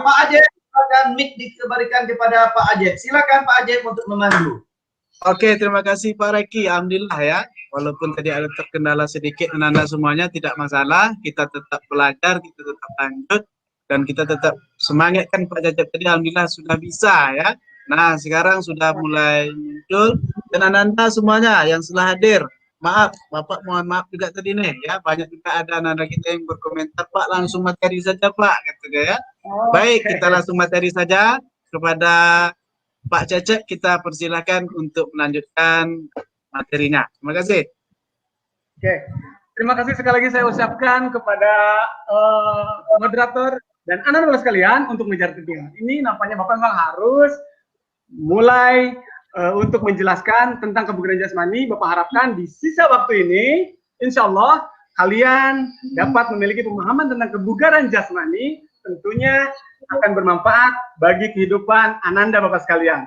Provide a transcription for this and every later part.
Pak Ajep, silakan mic dikembalikan kepada Pak Ajep. Silakan Pak Ajep untuk memandu. Oke, terima kasih Pak Reki. Alhamdulillah ya. Walaupun tadi ada terkendala sedikit, Anda semuanya tidak masalah. Kita tetap belajar, kita tetap lanjut, dan kita tetap semangat kan Pak Cecep tadi. Alhamdulillah sudah bisa ya. Nah, sekarang sudah mulai muncul. Dan Anda semuanya yang sudah hadir, maaf, Bapak mohon maaf juga tadi nih ya. Banyak juga ada anak kita yang berkomentar, Pak langsung materi saja Pak, gitu ya. Baik, kita langsung materi saja kepada Pak Cecep, kita persilahkan untuk melanjutkan materinya. Terima kasih. Oke, terima kasih sekali lagi saya ucapkan kepada moderator dan anak-anak sekalian untuk mengejar tujuan. Ini nampaknya Bapak memang harus mulai untuk menjelaskan tentang kebugaran jasmani. Bapak harapkan di sisa waktu ini, insya Allah kalian dapat memiliki pemahaman tentang kebugaran jasmani, tentunya akan bermanfaat bagi kehidupan Ananda Bapak sekalian.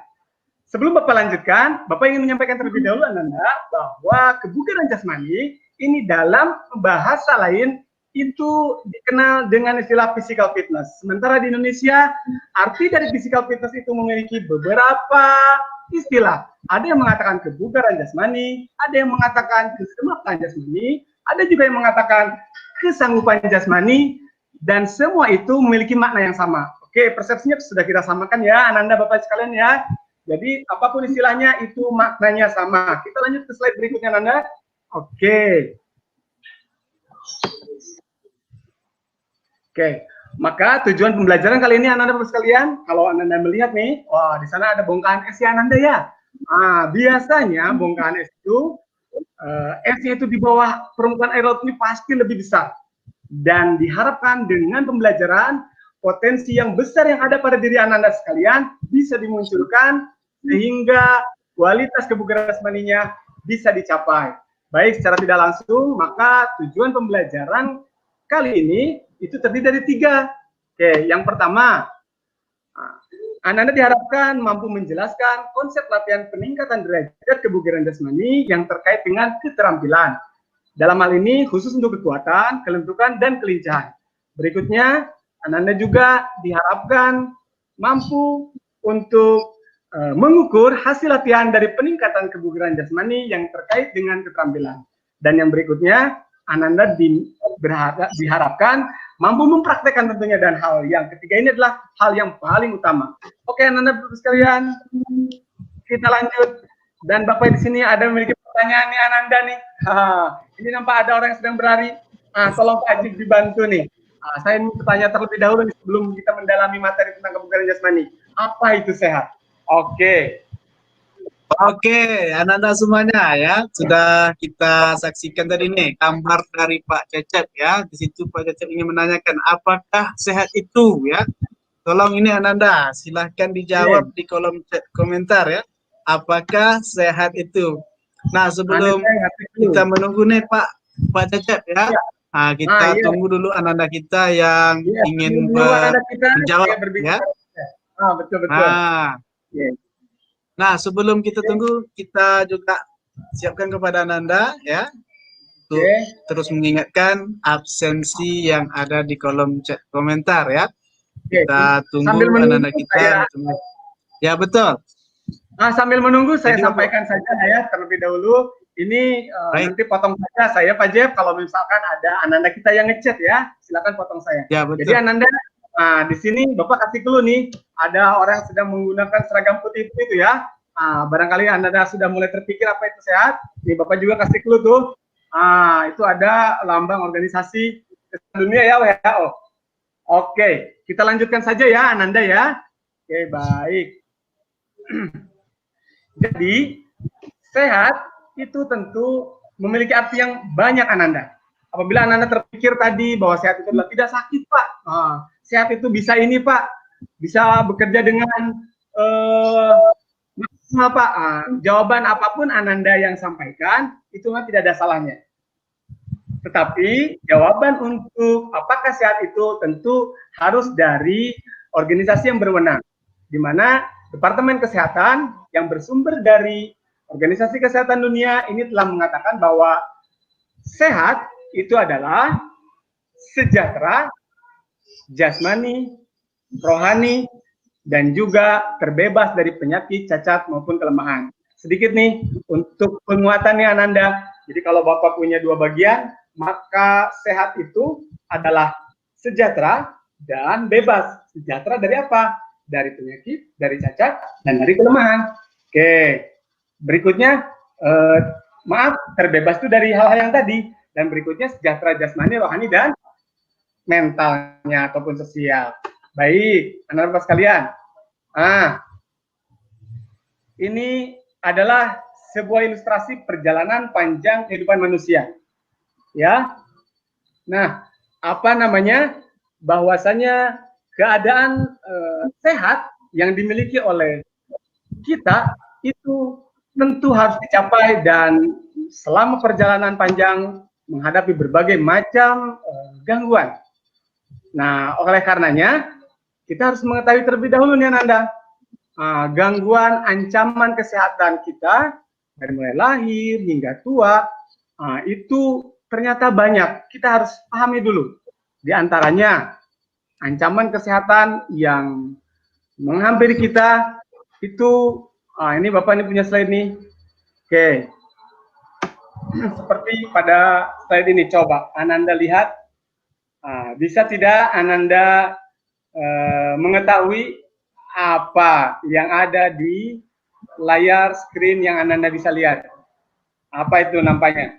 Sebelum Bapak lanjutkan, Bapak ingin menyampaikan terlebih dahulu Ananda bahwa kebugaran jasmani ini dalam bahasa lain itu dikenal dengan istilah physical fitness. Sementara di Indonesia, arti dari physical fitness itu memiliki beberapa istilah. Ada yang mengatakan kebugaran jasmani, ada yang mengatakan keselamatan jasmani, ada juga yang mengatakan kesanggupan jasmani, dan semua itu memiliki makna yang sama. Oke, persepsinya sudah kita samakan ya, Ananda Bapak sekalian ya. Jadi apapun istilahnya itu maknanya sama. Kita lanjut ke slide berikutnya, Ananda. Oke. Oke, maka tujuan pembelajaran kali ini Ananda Bapak sekalian, kalau Ananda melihat nih, wah di sana ada bongkahan es ya Ananda ya. Biasanya bongkahan es itu esnya itu di bawah permukaan air laut ini pasti lebih besar. Dan diharapkan dengan pembelajaran, potensi yang besar yang ada pada diri Ananda sekalian bisa dimunculkan sehingga kualitas kebugaran jasmaninya bisa dicapai. Baik secara tidak langsung, maka tujuan pembelajaran kali ini itu terdiri dari 3. Oke, yang pertama, Ananda diharapkan mampu menjelaskan konsep latihan peningkatan derajat kebugaran jasmani yang terkait dengan keterampilan. Dalam hal ini khusus untuk kekuatan, kelentukan, dan kelincahan. Berikutnya, Ananda juga diharapkan mampu untuk mengukur hasil latihan dari peningkatan kebugaran jasmani yang terkait dengan keterampilan. Dan yang berikutnya, Ananda diharapkan mampu mempraktekkan tentunya, dan hal yang ketiga ini adalah hal yang paling utama. Oke, Ananda sekalian, kita lanjut. Dan Bapak di sini ada memiliki pertanyaan nih Ananda nih. Ini nampak ada orang yang sedang berlari. Tolong Pak Ajib dibantu nih. Saya ingin bertanya terlebih dahulu nih, sebelum kita mendalami materi tentang kebugaran jasmani. Apa itu sehat? Oke, Ananda semuanya ya, sudah kita saksikan tadi nih gambar dari Pak Cecep ya. Di situ Pak Cecep ingin menanyakan apakah sehat itu ya. Tolong ini Ananda, silahkan dijawab di kolom chat komentar ya. Apakah sehat itu? Nah, sebelum kita menunggu nih Pak Cecep ya. Nah, kita tunggu dulu Ananda kita yang ingin menjawab ya. Betul. Nah, sebelum kita tunggu, kita juga siapkan kepada Ananda ya, untuk terus mengingatkan absensi yang ada di kolom chat komentar ya. Kita tunggu Ananda kita. Ya betul. Sambil menunggu saya sampaikan saja ya terlebih dahulu. Ini nanti potong saja saya Pak Jeff, kalau misalkan ada Ananda kita yang ngechat ya, silakan potong saya. Ya, betul. Jadi Ananda, di sini Bapak kasih clue nih, ada orang yang sedang menggunakan seragam putih itu ya. Barangkali Ananda sudah mulai terpikir apa itu sehat. Nih Bapak juga kasih clue tuh. Itu ada lambang organisasi kesehatan dunia ya WHO. Oke, kita lanjutkan saja ya Ananda ya. Oke, baik. Jadi sehat itu tentu memiliki arti yang banyak Ananda. Apabila Ananda terpikir tadi bahwa sehat itu adalah tidak sakit Pak, sehat itu bisa ini Pak, bisa bekerja dengan maksimal Pak. Jawaban apapun Ananda yang sampaikan itu tidak ada salahnya. Tetapi jawaban untuk apakah sehat itu tentu harus dari organisasi yang berwenang, di mana Departemen Kesehatan yang bersumber dari Organisasi Kesehatan Dunia ini telah mengatakan bahwa sehat itu adalah sejahtera, jasmani, rohani, dan juga terbebas dari penyakit, cacat, maupun kelemahan. Sedikit nih untuk penguatannya Ananda. Jadi kalau Bapak punya dua bagian, maka sehat itu adalah sejahtera dan bebas. Sejahtera dari apa? Dari penyakit, dari cacat, dan dari kelemahan. Oke, berikutnya, maaf, terbebas itu dari hal-hal yang tadi. Dan berikutnya sejahtera jasmani, rohani, dan mentalnya ataupun sosial. Baik, anak-anak sekalian. Ini adalah sebuah ilustrasi perjalanan panjang kehidupan manusia. Ya. Nah, apa namanya? Bahwasanya keadaan sehat yang dimiliki oleh kita itu tentu harus dicapai, dan selama perjalanan panjang menghadapi berbagai macam gangguan. Nah, oleh karenanya kita harus mengetahui terlebih dahulu nih Ananda, gangguan ancaman kesehatan kita dari mulai lahir hingga tua itu ternyata banyak. Kita harus pahami dulu. Di antaranya ancaman kesehatan yang menghampiri kita itu, ini Bapak ini punya slide nih. Oke. Seperti pada slide ini, coba Ananda lihat. Bisa tidak Ananda mengetahui apa yang ada di layar screen yang Ananda bisa lihat? Apa itu nampaknya?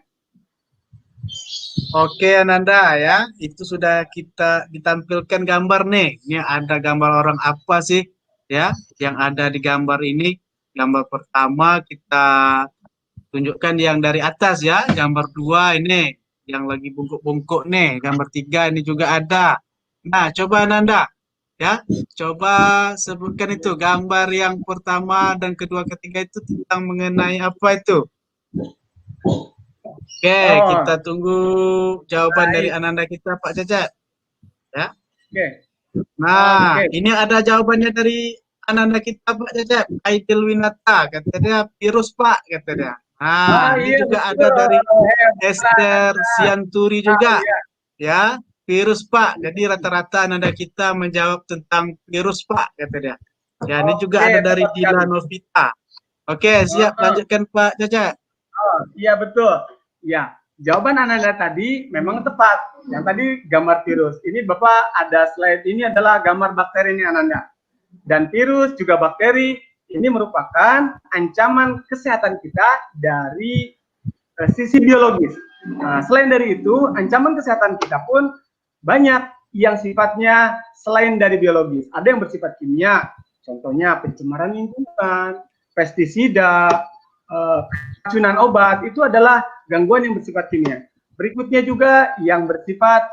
Oke Ananda ya, itu sudah kita ditampilkan gambar nih. Ini ada gambar orang apa sih ya yang ada di gambar ini. Gambar pertama kita tunjukkan yang dari atas ya, gambar 2 ini yang lagi bungkuk-bungkuk nih, gambar 3 ini juga ada. Nah, coba Ananda ya, coba sebutkan itu gambar yang pertama dan kedua ketiga itu tentang mengenai apa itu? Oke, kita tunggu jawaban dari Ananda kita Pak Cacat. Ya. Oke. Nah, ini ada jawabannya dari Ananda kita Pak Cacat. Aidil Winata, katanya virus Pak, katanya. Nah, ini juga ada dari Esther Sianturi juga. Ya, virus Pak. Jadi rata-rata Ananda kita menjawab tentang virus Pak, katanya. Ya, ini juga ada dari Dila Novita. Oke, siap lanjutkan Pak Cacat. Iya betul. Ya, jawaban Ananda tadi memang tepat. Yang tadi gambar virus. Ini Bapak ada slide, ini adalah gambar bakteri ini Ananda. Dan virus juga bakteri ini merupakan ancaman kesehatan kita dari sisi biologis. Nah, selain dari itu, ancaman kesehatan kita pun banyak yang sifatnya selain dari biologis. Ada yang bersifat kimia, contohnya pencemaran lingkungan, pestisida, keracunan obat, itu adalah gangguan yang bersifat kimia. Berikutnya juga yang bersifat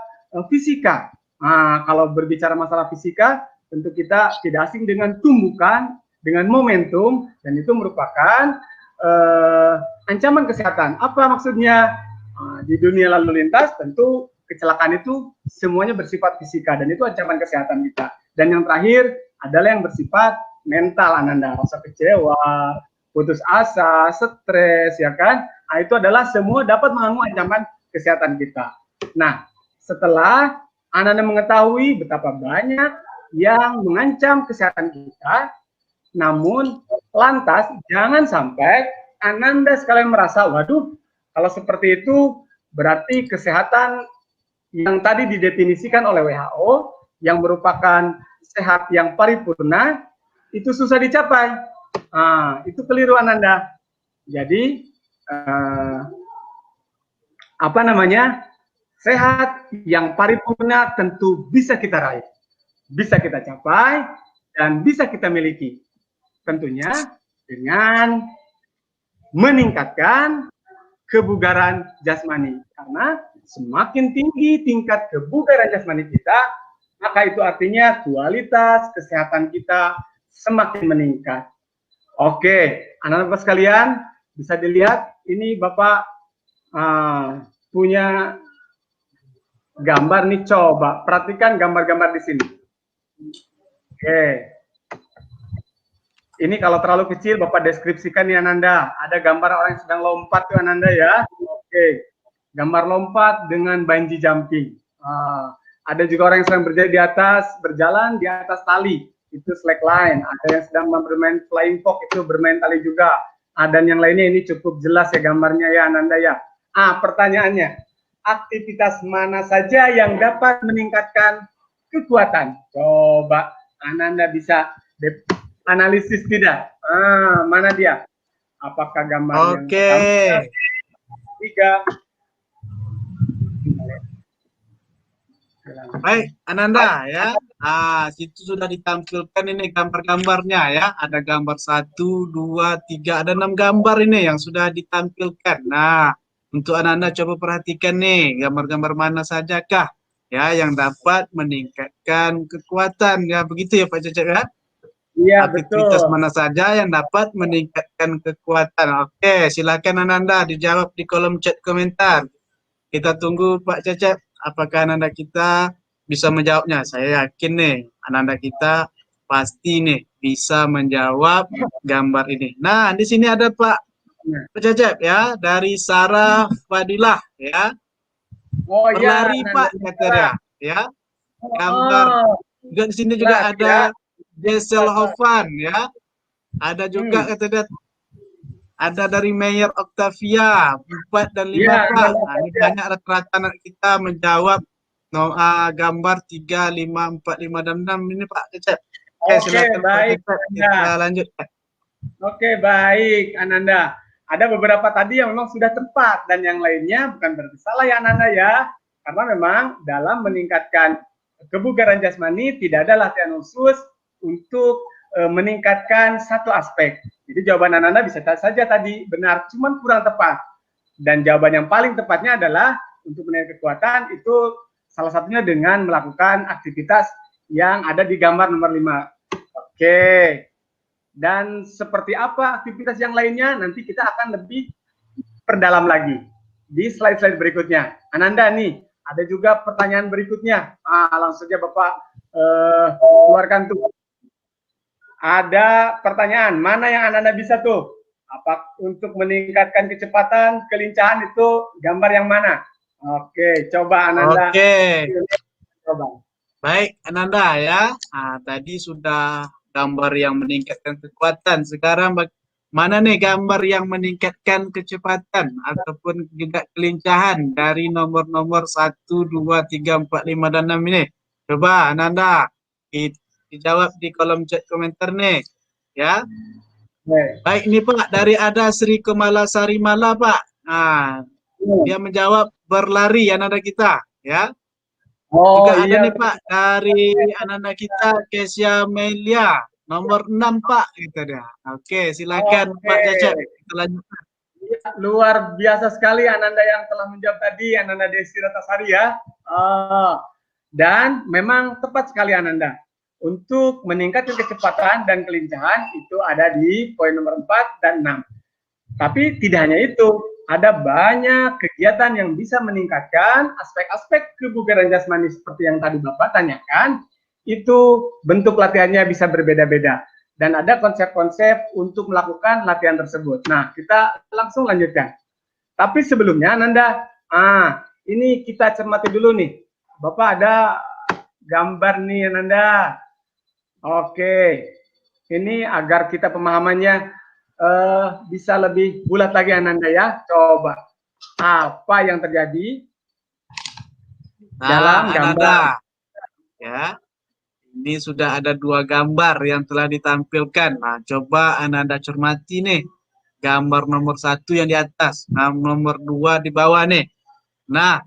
fisika. Nah, kalau berbicara masalah fisika, tentu kita tidak asing dengan tumbukan, dengan momentum, dan itu merupakan ancaman kesehatan. Apa maksudnya? Di dunia lalu lintas, tentu kecelakaan itu semuanya bersifat fisika, dan itu ancaman kesehatan kita. Dan yang terakhir adalah yang bersifat mental, Ananda, rasa kecewa, putus asa, stres, ya kan? Nah, itu adalah semua dapat mengganggu ancaman kesehatan kita. Nah, setelah Ananda mengetahui betapa banyak yang mengancam kesehatan kita, namun lantas jangan sampai Ananda sekalian merasa, waduh, kalau seperti itu berarti kesehatan yang tadi didefinisikan oleh WHO yang merupakan sehat yang paripurna itu susah dicapai. Itu keliru Ananda. Jadi apa namanya, sehat yang paripurna tentu bisa kita raih, bisa kita capai, dan bisa kita miliki. Tentunya dengan meningkatkan kebugaran jasmani. Karena semakin tinggi tingkat kebugaran jasmani kita, maka itu artinya kualitas kesehatan kita semakin meningkat. Oke, anak-anak sekalian, bisa dilihat ini Bapak punya gambar nih, coba perhatikan gambar-gambar di sini. Oke. Ini kalau terlalu kecil Bapak deskripsikan ya Ananda. Ada gambar orang yang sedang lompat tuh Ananda ya. Oke. Gambar lompat dengan bungee jumping. Ada juga orang yang sedang berjalan di atas tali, itu slackline. Ada yang sedang bermain flying fox, itu bermain tali juga. Dan yang lainnya ini cukup jelas ya gambarnya ya Ananda ya. Pertanyaannya, aktivitas mana saja yang dapat meningkatkan kekuatan? Coba Ananda bisa analisis tidak? Mana dia? Apakah gambar yang pertama, tiga? Baik, Ananda ya. Situ sudah ditampilkan ini gambar-gambarnya ya. Ada gambar 1, 2, 3, ada 6 gambar ini yang sudah ditampilkan. Nah, untuk Ananda coba perhatikan nih, gambar-gambar mana sajakah ya yang dapat meningkatkan kekuatan ya. Begitu ya Pak Cecep ya? Iya, Aktivitas betul. mana saja yang dapat meningkatkan kekuatan. Oke, silakan Ananda dijawab di kolom chat komentar. Kita tunggu Pak Cecep, apakah Ananda kita bisa menjawabnya? Saya yakin nih, Ananda kita pasti nih bisa menjawab gambar ini. Nah, di sini ada Pak Cecep ya, dari Sarah Fadilah ya. Oh iya, Berlari Pak kata dia ya. Gambar. Juga di sini juga ada Jesel Hovan ya. Ada juga kata dia, ada dari Mayor Octavia 4 dan 5 Pak. Nah, ini banyak rata-rata anak kita menjawab gambar 3, 5, 4, 5 dan 6 ini Pak Cecep. Oke, silakan baik, Pak Cecep, kita lanjut. Oke, baik Ananda. Ada beberapa tadi yang memang sudah tepat dan yang lainnya bukan berarti salah ya Ananda ya. Karena memang dalam meningkatkan kebugaran jasmani tidak ada latihan khusus untuk meningkatkan satu aspek. Jadi jawaban Ananda bisa saja tadi benar, cuman kurang tepat. Dan jawaban yang paling tepatnya adalah untuk meningkatkan kekuatan itu salah satunya dengan melakukan aktivitas yang ada di gambar nomor 5. Oke. Dan seperti apa aktivitas yang lainnya nanti kita akan lebih perdalam lagi di slide-slide berikutnya. Ananda nih, ada juga pertanyaan berikutnya. Langsung saja Bapak keluarkan tuh. Ada pertanyaan, mana yang Ananda bisa tuh? Apa untuk meningkatkan kecepatan, kelincahan itu gambar yang mana? Oke, coba Ananda. Oke. Coba. Baik, Ananda ya. Tadi sudah gambar yang meningkatkan kekuatan. Sekarang mana nih gambar yang meningkatkan kecepatan ataupun juga kelincahan dari nomor-nomor 1, 2, 3, 4, 5, dan 6 ini? Coba Ananda dijawab di kolom chat komentar nih. Ya. Baik, ini Pak dari ada Sri Kemala Sarimala Pak. Dia menjawab berlari Ananda kita ya. Juga ada nih Pak dari Ananda kita Kesia Melia nomor 6 Pak gitu dia. Oke, silakan Pak Cecep kita lanjutkan. Luar biasa sekali Ananda yang telah menjawab tadi, Ananda Desi Ratasari ya. Dan memang tepat sekali Ananda. Untuk meningkatkan kecepatan dan kelincahan itu ada di poin nomor 4 dan 6. Tapi tidak hanya itu, ada banyak kegiatan yang bisa meningkatkan aspek-aspek kebugaran jasmani seperti yang tadi Bapak tanyakan. Itu bentuk latihannya bisa berbeda-beda. Dan ada konsep-konsep untuk melakukan latihan tersebut. Nah, kita langsung lanjutkan. Tapi sebelumnya, Ananda, ini kita cermati dulu nih. Bapak ada gambar nih, Ananda. Oke, ini agar kita pemahamannya bisa lebih bulat lagi Ananda ya. Coba apa yang terjadi dalam gambar ya. Ini sudah ada 2 gambar yang telah ditampilkan. Nah, coba Ananda cermati nih. Gambar nomor 1 yang di atas, nomor 2 di bawah nih. Nah,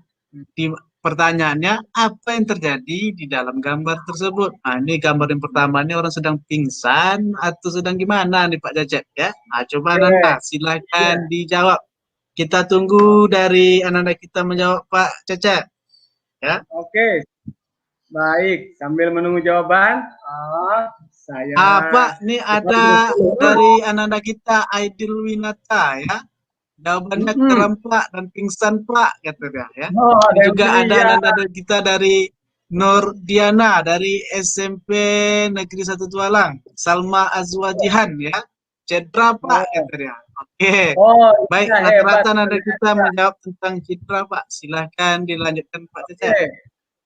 pertanyaannya apa yang terjadi di dalam gambar tersebut? Nah, ini gambar yang pertama ini orang sedang pingsan atau sedang gimana nih Pak Cecep ya? Nah, coba Ananda silakan dijawab. Kita tunggu dari Ananda kita menjawab Pak Cecep. Ya. Oke. Baik, sambil menunggu jawaban, Pak, ini ada dari Ananda kita Aidil Winata ya. Jawabannya kram Pak dan pingsan Pak kata dia ya. Juga ada Ananda kita dari Nur Diana dari SMP Negeri 1 Tualang, Salma Azwajihan ya. Cedera Pak kata dia. Oke. Baik, rata-rata Ananda kita menjawab tentang cedera Pak. Silahkan dilanjutkan Pak Cecep.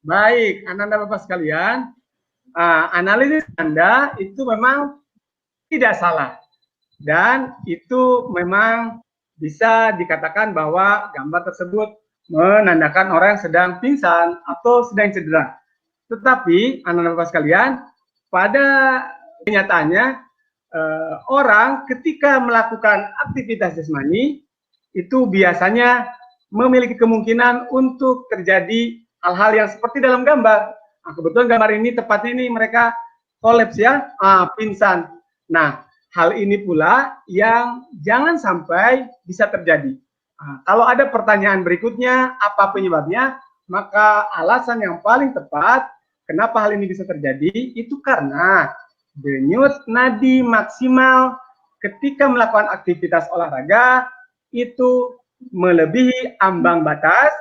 Baik, Ananda Bapak sekalian, analisis Anda itu memang tidak salah. Dan itu memang bisa dikatakan bahwa gambar tersebut menandakan orang yang sedang pingsan atau sedang cedera. Tetapi, Ananda Bapak sekalian, pada kenyataannya, orang ketika melakukan aktivitas jasmani, itu biasanya memiliki kemungkinan untuk terjadi hal-hal yang seperti dalam gambar. Nah, kebetulan gambar ini tepatnya ini mereka kolaps ya, pingsan. Nah, hal ini pula yang jangan sampai bisa terjadi. Nah, kalau ada pertanyaan berikutnya, apa penyebabnya? Maka alasan yang paling tepat kenapa hal ini bisa terjadi itu karena denyut nadi maksimal ketika melakukan aktivitas olahraga itu melebihi ambang batas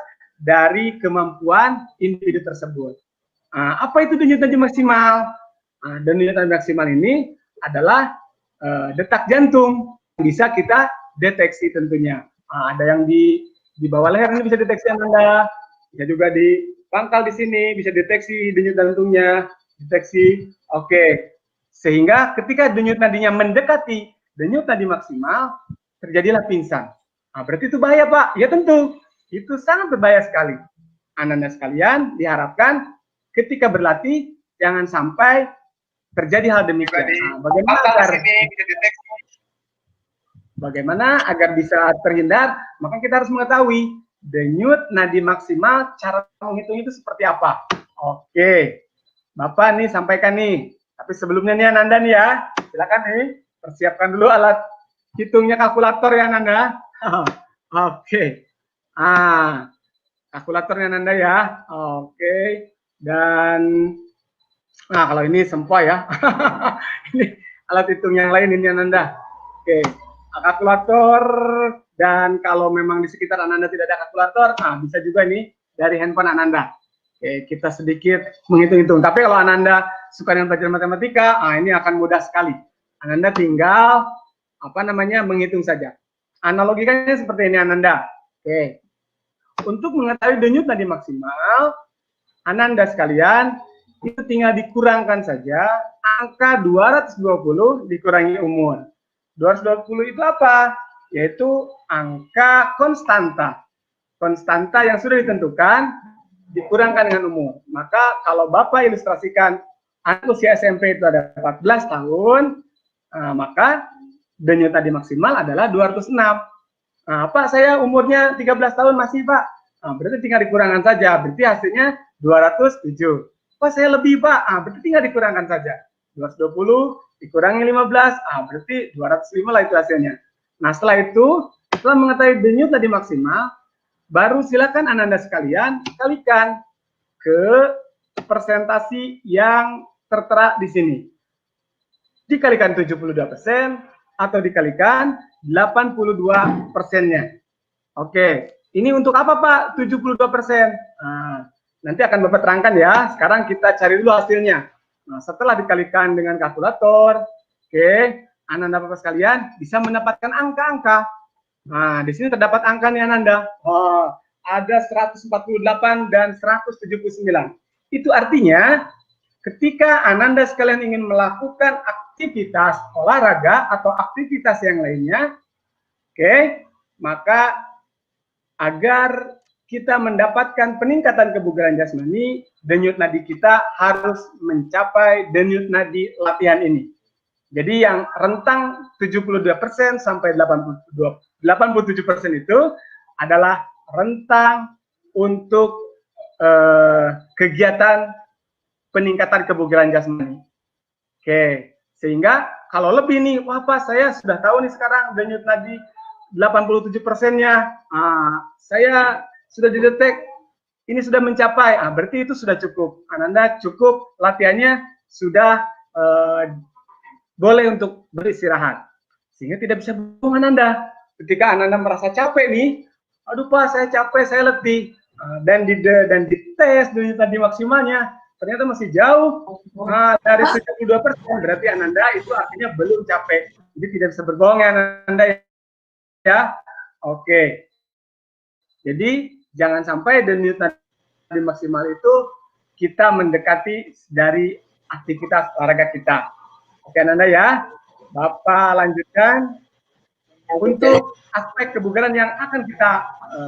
dari kemampuan individu tersebut. Apa itu denyut nadi maksimal? Denyut nadi maksimal ini adalah detak jantung yang bisa kita deteksi tentunya. Ada yang di bawah leher ini bisa deteksi Anda, bisa juga di pangkal di sini bisa deteksi denyut jantungnya, deteksi. Oke. Sehingga ketika denyut nadinya mendekati denyut nadi maksimal, terjadilah pingsan. Berarti itu bahaya, Pak. Ya tentu, itu sangat berbahaya sekali. Ananda sekalian, diharapkan ketika berlatih, jangan sampai terjadi hal demikian. Bagaimana agar bisa terhindar? Maka kita harus mengetahui denyut nadi maksimal, cara menghitung itu seperti apa. Oke, Bapak nih sampaikan nih. Tapi sebelumnya nih Ananda nih ya, silakan nih, persiapkan dulu alat hitungnya kalkulator ya Ananda. Oke. Kalkulatornya Nanda ya. Oke. Dan kalau ini sempoa ya. Ini alat hitung yang lain ini Nanda. Oke. Kalkulator, dan kalau memang di sekitar Ananda tidak ada kalkulator, bisa juga nih dari handphone Ananda. Oke, kita sedikit menghitung-hitung. Tapi kalau Ananda suka dengan belajar matematika, ini akan mudah sekali. Ananda tinggal menghitung saja. Analogikannya seperti ini Ananda. Oke. Untuk mengetahui denyut nadi maksimal, Ananda sekalian, itu tinggal dikurangkan saja angka 220 dikurangi umur. 220 itu apa? Yaitu angka konstanta. Konstanta yang sudah ditentukan dikurangkan dengan umur. Maka kalau Bapak ilustrasikan anak usia SMP itu ada 14 tahun, maka denyut nadi maksimal adalah 206. Pak, saya umurnya 13 tahun masih, Pak. Berarti tinggal dikurangkan saja. Berarti hasilnya 207. Pak, saya lebih, Pak. Berarti tinggal dikurangkan saja. 220 dikurangi 15, berarti 205 lah itu hasilnya. Nah, setelah itu, setelah mengetahui denyut nadi maksimal, baru silakan Ananda sekalian kalikan ke persentasi yang tertera di sini. Dikalikan 72%, atau dikalikan 82%-nya. Oke, ini untuk apa Pak 72%? Nanti akan Bapak terangkan ya. Sekarang kita cari dulu hasilnya. Nah, setelah dikalikan dengan kalkulator, oke, Ananda Bapak sekalian bisa mendapatkan angka-angka. Nah, di sini terdapat angka nih Ananda. Ada 148 dan 179. Itu artinya ketika Ananda sekalian ingin melakukan aktivitas olahraga atau aktivitas yang lainnya, oke, maka agar kita mendapatkan peningkatan kebugaran jasmani, denyut nadi kita harus mencapai denyut nadi latihan ini. Jadi yang rentang 72% sampai 87% itu adalah rentang untuk kegiatan peningkatan kebugaran jasmani. Oke, sehingga kalau lebih nih, wah Pak, saya sudah tahu nih sekarang denyut nadi 87%-nya, saya sudah didetek, ini sudah mencapai, berarti itu sudah cukup. Ananda cukup latihannya sudah boleh untuk beristirahat, sehingga tidak bisa bohong Ananda. Ketika Ananda merasa capek nih, aduh Pak, saya capek, saya letih, dan dites denyut nadi maksimalnya, ternyata masih jauh dari 72%, berarti Ananda itu artinya belum capek. Jadi tidak bisa berbohong ya Ananda ya. Oke. Jadi jangan sampai denyut nadi maksimal itu kita mendekati dari aktivitas olahraga kita. Oke Ananda ya, Bapak lanjutkan untuk aspek kebugaran yang akan kita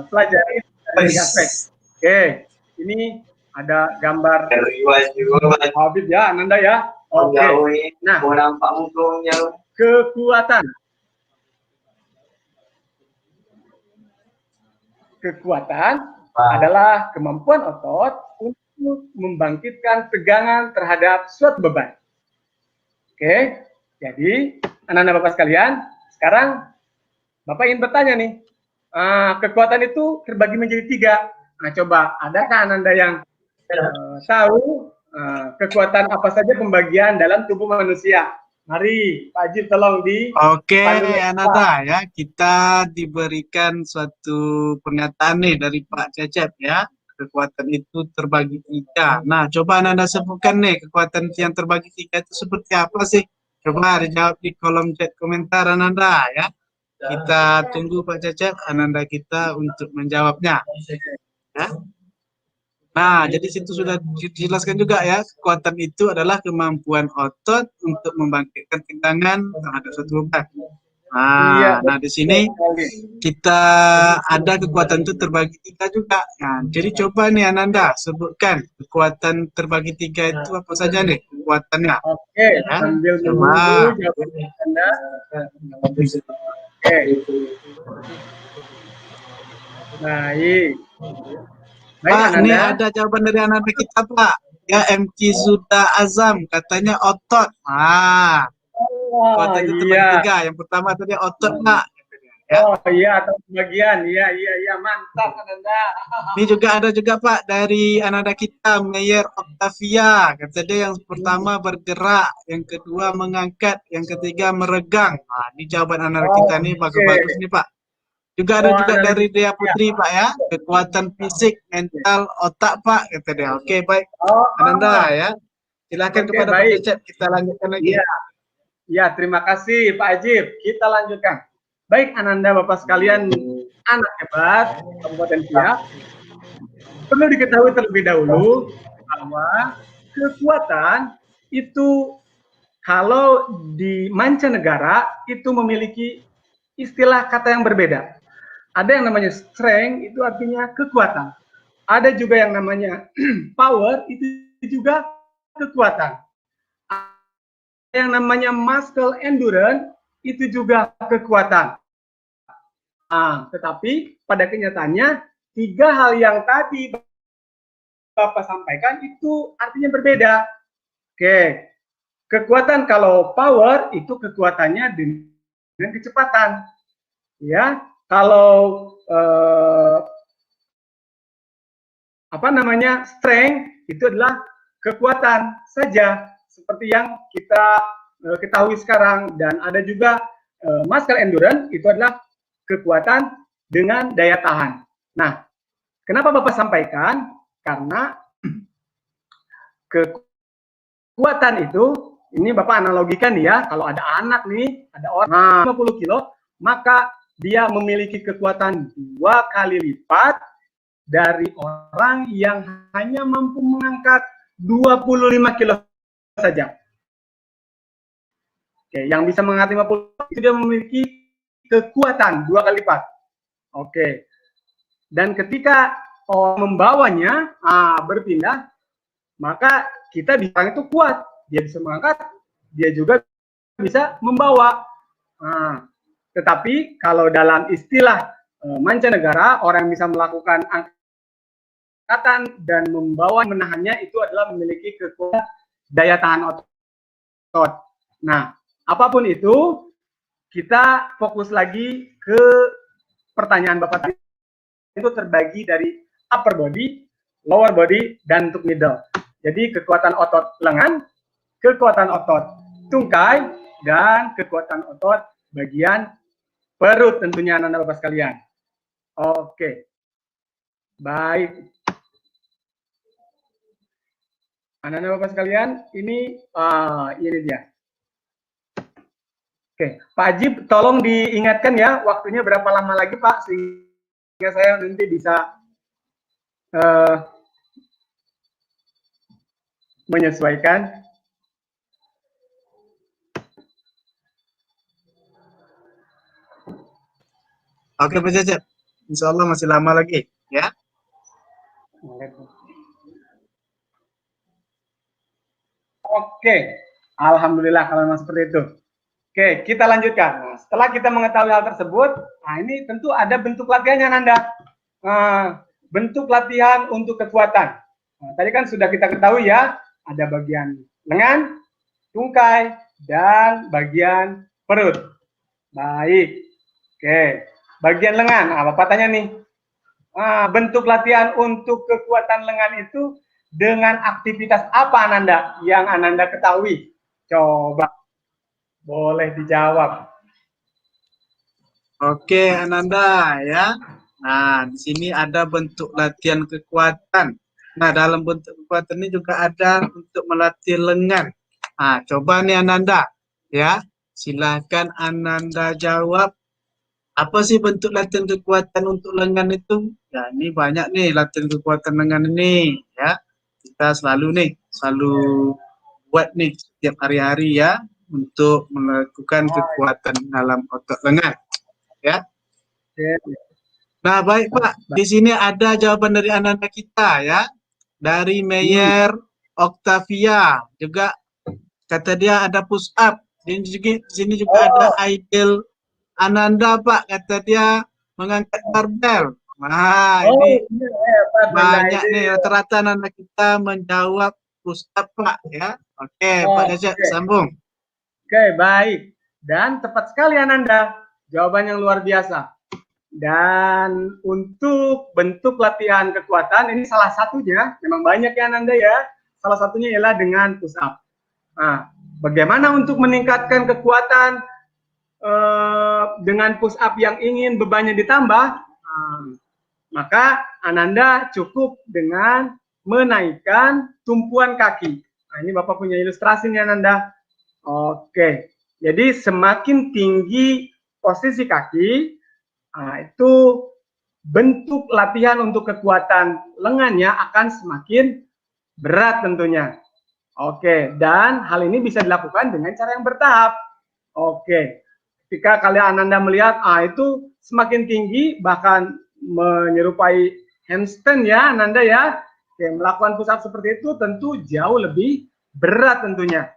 pelajari dari aspek. Oke, ini ada gambar Habib ya, Ananda ya. Oke, nah kekuatan adalah kemampuan otot untuk membangkitkan tegangan terhadap suatu beban. Oke, jadi anak-anak Bapak sekalian, sekarang Bapak ingin bertanya nih, kekuatan itu terbagi menjadi 3. Nah, coba, adakah Ananda yang tahu kekuatan apa saja pembagian dalam tubuh manusia? Mari, Pak Ajib tolong di. Oke, Ananda ya, kita diberikan suatu pernyataan nih dari Pak Cecep ya. Kekuatan itu terbagi 3. Nah, coba Ananda sebutkan nih kekuatan yang terbagi 3 itu seperti apa sih? Coba dijawab di kolom chat komentar Ananda ya. Kita tunggu Pak Cecep, Ananda kita untuk menjawabnya. Ya. Nah, jadi situ sudah dijelaskan juga ya, kekuatan itu adalah kemampuan otot untuk membangkitkan tegangan terhadap suatu beban. Nah, nah di sini kita ada kekuatan itu terbagi 3 juga. Nah, jadi coba nih Ananda sebutkan kekuatan terbagi 3 itu apa saja nih kekuatannya. Oke, ya, sambil coba. menunggu jawaban Anda. Oke. Baik. Pak, ini ada jawaban dari anak kita Pak. Ya, MQ Zuda Azam katanya otot. Ah, kekuatan itu terbagi 3. Yang pertama tadi otot Pak. Ya. Oh iya, atau bagian. Iya, mantap Ananda. Ini juga ada juga Pak dari Ananda kita, Meyer Octavia. Kata dia yang pertama bergerak, yang kedua mengangkat, yang ketiga meregang. Nah, ini jawaban Ananda kita nih bagus-bagus nih Pak. Juga ada juga dari Dea Putri Pak ya, kekuatan fisik, mental, otak Pak, kata dia. Oke, baik. Ananda ya. Silakan kepada Pak Cecep, kita lanjutkan lagi. Ya, terima kasih Pak Ajib. Kita lanjutkan. Baik Ananda Bapak sekalian, anak hebat Kabupaten Siak. Perlu diketahui terlebih dahulu bahwa kekuatan itu kalau di mancanegara itu memiliki istilah kata yang berbeda. Ada yang namanya strength, itu artinya kekuatan. Ada juga yang namanya power, itu juga kekuatan. Yang namanya muscle endurance, itu juga kekuatan. Nah, tetapi pada kenyataannya, 3 hal yang tadi Bapak sampaikan itu artinya berbeda. Oke, kekuatan kalau power, itu kekuatannya dengan kecepatan. Ya, kalau strength itu adalah kekuatan saja seperti yang kita ketahui sekarang, dan ada juga muscle endurance itu adalah kekuatan dengan daya tahan. Nah, kenapa Bapak sampaikan? Karena kekuatan itu, ini Bapak analogikan ya, kalau ada anak nih, ada orang 50 kilo, maka dia memiliki kekuatan 2 kali lipat dari orang yang hanya mampu mengangkat 25 kilo saja. Oke, yang bisa mengangkat 50 itu dia memiliki kekuatan 2 kali lipat. Oke. Dan ketika orang membawanya berpindah, maka kita bisa itu kuat. Dia bisa mengangkat, dia juga bisa membawa. Tetapi kalau dalam istilah mancanegara, orang yang bisa melakukan angkatan dan membawa menahannya itu adalah memiliki kekuatan daya tahan otot. Nah, apapun itu, kita fokus lagi ke pertanyaan Bapak tadi. Itu terbagi dari upper body, lower body, dan untuk middle. Jadi kekuatan otot lengan, kekuatan otot tungkai, dan kekuatan otot bagian perut tentunya anak-anak Bapak sekalian. Oke. Baik. Anak-anak Bapak sekalian, ini dia. Oke, Pak Ajib tolong diingatkan ya waktunya berapa lama lagi Pak, sehingga saya nanti bisa menyesuaikan. Oke Pak Cecep, insya Allah masih lama lagi ya. Oke, alhamdulillah kalau memang seperti itu. Oke, kita lanjutkan. Nah, setelah kita mengetahui hal tersebut, nah ini tentu ada bentuk latihannya, Nanda. Bentuk latihan untuk kekuatan. Nah, tadi kan sudah kita ketahui ya, ada bagian lengan, tungkai, dan bagian perut. Baik. Oke, bagian lengan. Nah, Bapak tanya nih, bentuk latihan untuk kekuatan lengan itu dengan aktivitas apa Ananda yang Ananda ketahui? Coba, boleh dijawab. Oke Ananda ya. Nah di sini ada bentuk latihan kekuatan. Nah dalam bentuk kekuatan ini juga ada untuk melatih lengan. Nah coba nih Ananda ya. Silahkan Ananda jawab. Apa sih bentuk latihan kekuatan untuk lengan itu? Ya ini banyak nih latihan kekuatan lengan ini ya. Kita selalu buat nih setiap hari-hari ya untuk melakukan kekuatan dalam otot lengan ya. Nah baik Pak, di sini ada jawaban dari anak-anak kita ya, dari Meyer Octavia juga kata dia ada push up. Di sini juga ada Aidil Ananda Pak, kata dia mengangkat barbel. Nah ini banyak nih rata-rata anak kita menjawab push up Pak ya. Oke Pak Cecep sambung. Oke baik, dan tepat sekali Ananda, jawaban yang luar biasa. Dan untuk bentuk latihan kekuatan ini salah satunya, memang banyak ya Ananda ya, salah satunya ialah dengan push up. Nah, bagaimana untuk meningkatkan kekuatan dengan push up yang ingin bebannya ditambah? Maka Ananda cukup dengan menaikkan tumpuan kaki. Nah, ini Bapak punya ilustrasi nih Ananda. Oke, jadi semakin tinggi posisi kaki, nah, itu bentuk latihan untuk kekuatan lengannya akan semakin berat tentunya. Oke, dan hal ini bisa dilakukan dengan cara yang bertahap. Oke, ketika kalian Ananda melihat, itu semakin tinggi, bahkan menyerupai handstand ya Ananda ya. Oke, melakukan push up seperti itu tentu jauh lebih berat tentunya.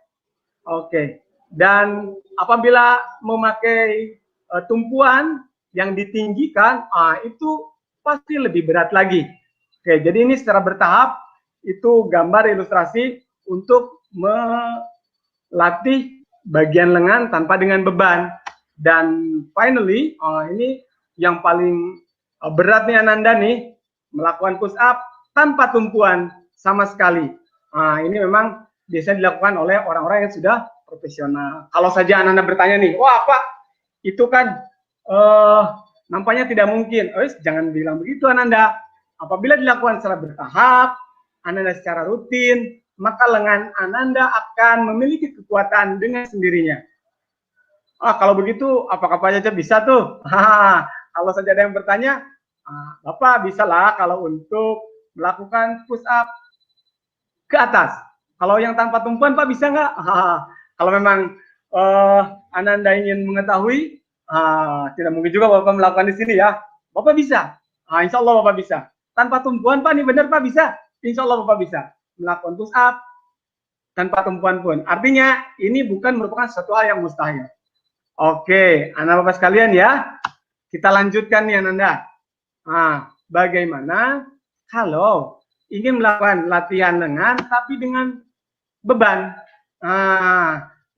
Oke, dan apabila memakai tumpuan yang ditinggikan, itu pasti lebih berat lagi. Oke, jadi ini secara bertahap, itu gambar ilustrasi untuk melatih bagian lengan tanpa dengan beban. Dan finally, ini yang paling berat nih Ananda nih, melakukan push up tanpa tumpuan sama sekali. Ini memang biasanya dilakukan oleh orang-orang yang sudah profesional. Kalau saja Ananda bertanya nih, wah Pak, itu kan nampaknya tidak mungkin. Jangan bilang begitu Ananda. Apabila dilakukan secara bertahap, Ananda secara rutin, maka lengan Ananda akan memiliki kekuatan dengan sendirinya. Kalau begitu, apakah Pak Cecep bisa tuh? Kalau saja ada yang bertanya, Bapak bisa lah kalau untuk melakukan push up ke atas. Kalau yang tanpa tumpuan, Pak bisa nggak? Kalau memang Ananda ingin mengetahui, tidak mungkin juga Bapak melakukan di sini ya. Bapak bisa. Insya Allah Bapak bisa. Tanpa tumpuan, Pak, ini benar Pak bisa. Insya Allah Bapak bisa melakukan push up tanpa tumpuan pun. Artinya ini bukan merupakan suatu hal yang mustahil. Oke, anak Bapak sekalian ya, kita lanjutkan nih Ananda. Bagaimana kalau ingin melakukan latihan lengan tapi dengan beban?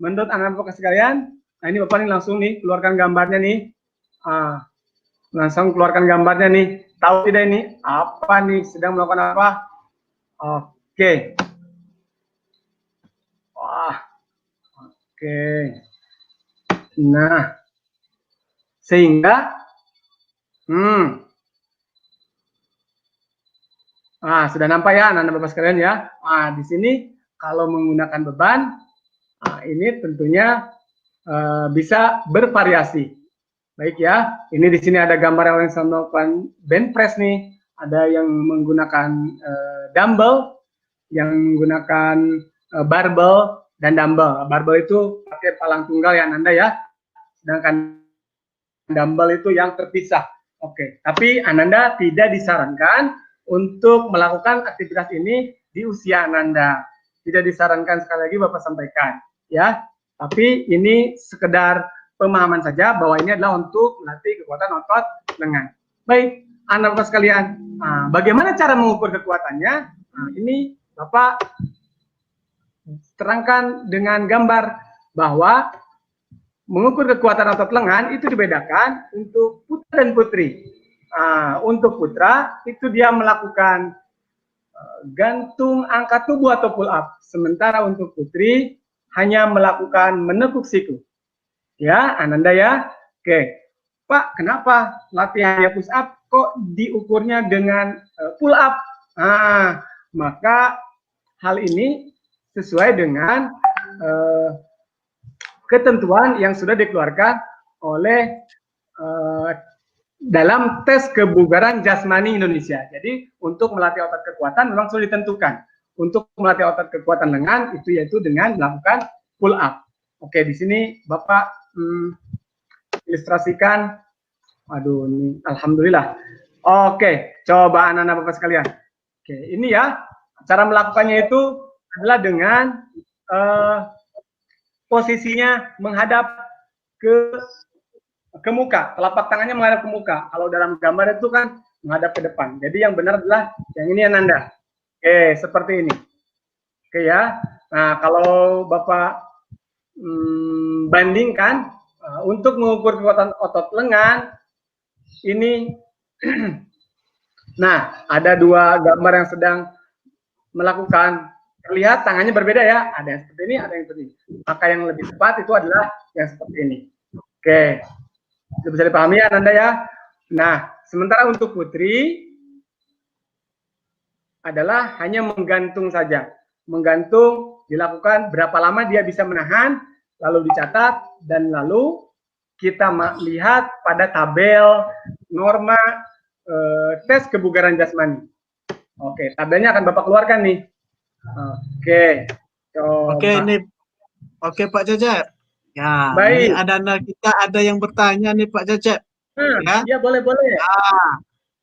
Menurut anak Bapak sekalian, ini Bapak nih langsung nih keluarkan gambarnya nih. Langsung keluarkan gambarnya nih. Tahu tidak ini apa nih, sedang melakukan apa? Oke. Oke. Nah, sehingga sudah nampak ya anak-anak Bapak sekalian ya. Di sini kalau menggunakan beban, ini tentunya bisa bervariasi. Baik ya, ini di sini ada gambar yang melakukan bench press nih, ada yang menggunakan dumbbell, yang menggunakan barbel dan dumbbell. Barbel itu pakai palang tunggal ya Ananda ya, sedangkan dumbbell itu yang terpisah. Oke, tapi Ananda tidak disarankan untuk melakukan aktivitas ini di usia Ananda. Tidak disarankan, sekali lagi Bapak sampaikan ya. Tapi ini sekedar pemahaman saja bahwa ini adalah untuk melatih kekuatan otot lengan. Baik, Anda Bapak sekalian, bagaimana cara mengukur kekuatannya? Ini Bapak terangkan dengan gambar bahwa mengukur kekuatan otot lengan itu dibedakan untuk putra dan putri. Untuk putra itu dia melakukan gantung angkat tubuh atau pull up, sementara untuk putri hanya melakukan menekuk siku. Ya, Ananda ya. Oke, Pak, kenapa latihannya push up kok diukurnya dengan pull up? Maka hal ini sesuai dengan ketentuan yang sudah dikeluarkan oleh dalam tes kebugaran jasmani Indonesia. Jadi untuk melatih otot kekuatan memang sudah ditentukan. Untuk melatih otot kekuatan lengan itu yaitu dengan melakukan pull up. Oke, di sini Bapak ilustrasikan. Waduh, ini alhamdulillah. Oke, coba anak-anak Bapak sekalian. Oke, ini ya cara melakukannya itu adalah dengan posisinya menghadap ke muka, telapak tangannya menghadap ke muka. Kalau dalam gambar itu kan menghadap ke depan. Jadi yang benar adalah yang ini Ananda. Oke, seperti ini. Oke ya. Nah, kalau Bapak bandingkan untuk mengukur kekuatan otot lengan ini nah, ada dua gambar yang sedang melakukan. Terlihat tangannya berbeda ya. Ada yang seperti ini, ada yang seperti ini. Maka yang lebih tepat itu adalah yang seperti ini. Oke. Itu bisa dipahami ya Ananda ya. Nah, sementara untuk putri adalah hanya menggantung saja. Menggantung dilakukan berapa lama dia bisa menahan, lalu dicatat, dan lalu kita lihat pada tabel norma tes kebugaran jasmani. Oke, tabelnya akan Bapak keluarkan nih. Oke. Coba. Oke, ini oke Pak Cecep. Ya, baik. ini ada yang bertanya nih Pak Cecep. Ya, ya boleh.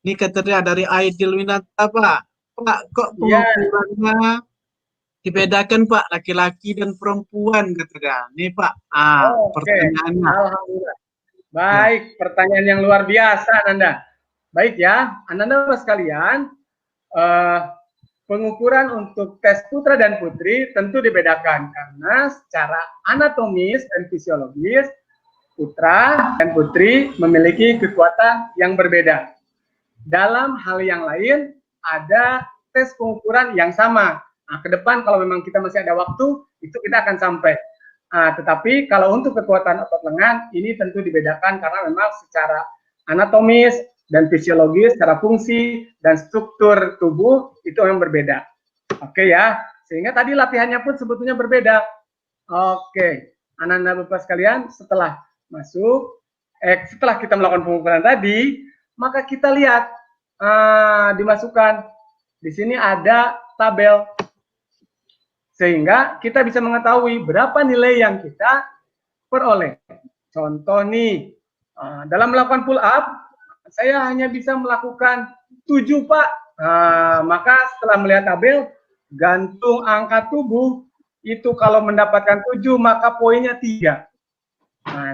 Ini katanya dari Aidil Winata Pak. Pak, kok pengukurannya dibedakan Pak, laki-laki dan perempuan katanya. Nih Pak, pertanyaannya. Alhamdulillah. Baik, pertanyaan yang luar biasa Ananda. Baik ya, Ananda sekalian, pengukuran untuk tes putra dan putri tentu dibedakan karena secara anatomis dan fisiologis putra dan putri memiliki kekuatan yang berbeda. Dalam hal yang lain ada tes pengukuran yang sama. Nah, ke depan kalau memang kita masih ada waktu itu kita akan sampai. Tetapi kalau untuk kekuatan otot lengan ini tentu dibedakan karena memang secara anatomis dan fisiologis, secara fungsi dan struktur tubuh itu yang berbeda. Oke ya, sehingga tadi latihannya pun sebetulnya berbeda. Oke, anak-anak Bapak sekalian, setelah kita melakukan pengukuran tadi, maka kita lihat dimasukkan di sini ada tabel, sehingga kita bisa mengetahui berapa nilai yang kita peroleh. Contoh nih, dalam melakukan pull up saya hanya bisa melakukan 7 Pak. Maka setelah melihat tabel gantung angkat tubuh itu kalau mendapatkan 7 maka poinnya 3.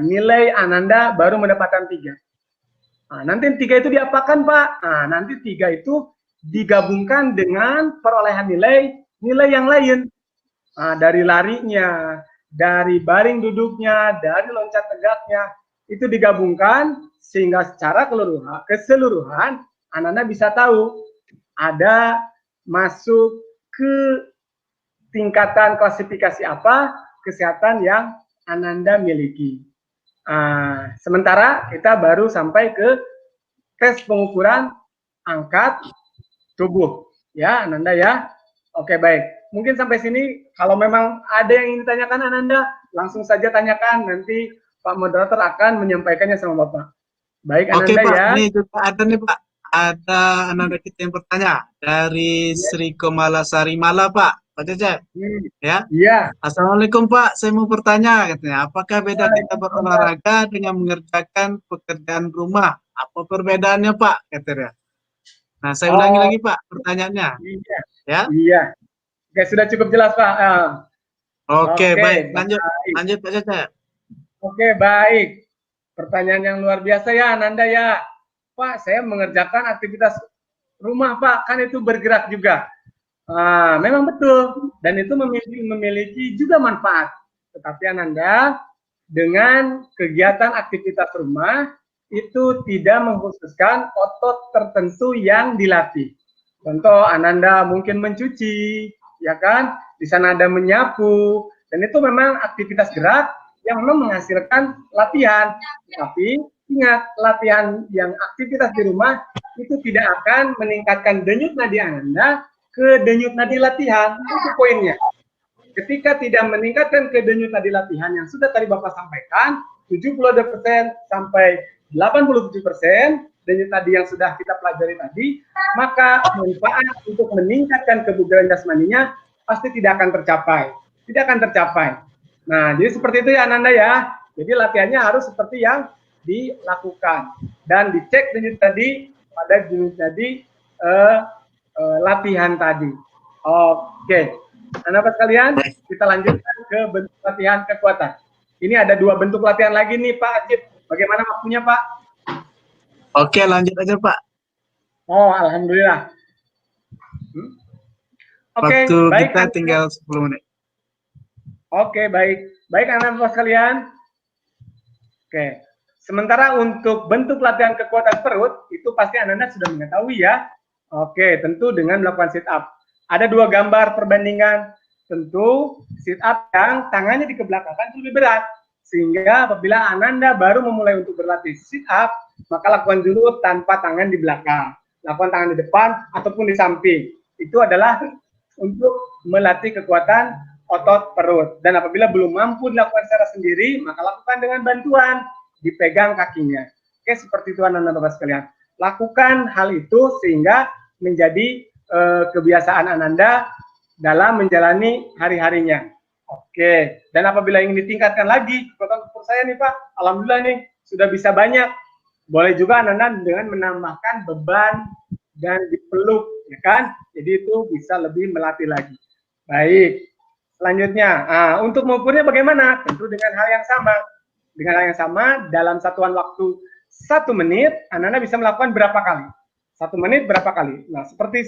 Nilai Ananda baru mendapatkan 3. Nanti 3 itu diapakan Pak? Nanti 3 itu digabungkan dengan perolehan nilai yang lain. Dari larinya, dari baring duduknya, dari loncat tegaknya, itu digabungkan sehingga secara keseluruhan Ananda bisa tahu ada masuk ke tingkatan klasifikasi apa kesehatan yang Ananda miliki. Sementara kita baru sampai ke tes pengukuran angkat tubuh ya Ananda ya. Oke baik, mungkin sampai sini. Kalau memang ada yang ingin ditanyakan Ananda langsung saja tanyakan, nanti Pak Moderator akan menyampaikannya sama Bapak. Baik Ananda. Oke Pak, ya. ini juga ada nih Pak. ada anak kita yang bertanya dari Sri Komalasari Mala, Pak. Pak Cecep, ya. Iya. Assalamualaikum Pak, saya mau bertanya katanya, apakah beda kita berolahraga dengan mengerjakan pekerjaan rumah? Apa perbedaannya Pak? Katanya. Nah, saya ulangi lagi Pak pertanyaannya. Iya. Ya. Iya. Oke, sudah cukup jelas Pak. Oke, baik. baik. Lanjut Pak Cecep. Oke, baik. Pertanyaan yang luar biasa ya, Ananda ya. Pak, saya mengerjakan aktivitas rumah Pak, kan itu bergerak juga. Memang betul, dan itu memiliki juga manfaat. Tetapi Ananda, dengan kegiatan aktivitas rumah, itu tidak mengkhususkan otot tertentu yang dilatih. Contoh, Ananda mungkin mencuci, ya kan? Di sana ada menyapu, dan itu memang aktivitas gerak yang memang menghasilkan latihan. Tapi ingat, latihan yang aktivitas di rumah itu tidak akan meningkatkan denyut nadi Ananda ke denyut nadi latihan. Itu poinnya. Ketika tidak meningkatkan ke denyut nadi latihan yang sudah tadi Bapak sampaikan, 70% sampai 87% denyut nadi yang sudah kita pelajari tadi, maka manfaat untuk meningkatkan kebugaran jasmaninya pasti tidak akan tercapai. Tidak akan tercapai. Nah, jadi seperti itu ya Ananda ya. Jadi latihannya harus seperti yang dilakukan dan dicek denyut nadi pada denyut nadi latihan tadi. Oke, Anak-anak sekalian, kita lanjutkan ke bentuk latihan kekuatan. Ini ada 2 bentuk latihan lagi nih Pak Ajib. Bagaimana waktunya Pak? Oke, lanjut aja Pak. Oh, alhamdulillah. Oke, Waktu baik. kita tinggal 10 menit. Oke, baik. Baik anak-anak sekalian. Oke. Sementara untuk bentuk latihan kekuatan perut, itu pasti anak-anak sudah mengetahui ya. Oke, tentu dengan melakukan sit up. Ada 2 gambar perbandingan. Tentu sit up yang tangannya dikebelakangkan itu lebih berat. Sehingga apabila Ananda baru memulai untuk berlatih sit up, maka lakukan dulu tanpa tangan di belakang. Lakukan tangan di depan ataupun di samping. Itu adalah untuk melatih kekuatan otot perut. Dan apabila belum mampu dilakukan secara sendiri, maka lakukan dengan bantuan, dipegang kakinya. Oke, seperti itu anak-anak Bapak sekalian. Lakukan hal itu sehingga menjadi kebiasaan Ananda dalam menjalani hari-harinya. Oke, dan apabila ingin ditingkatkan lagi kekuatan perut saya nih Pak, alhamdulillah nih sudah bisa banyak. Boleh juga Ananda dengan menambahkan beban dan dipeluk, ya kan? Jadi itu bisa lebih melatih lagi. Baik, selanjutnya, untuk mengukurnya bagaimana? Tentu dengan hal yang sama. Dengan hal yang sama, dalam satuan waktu 1 menit, Ananda bisa melakukan berapa kali? 1 menit berapa kali? Nah, seperti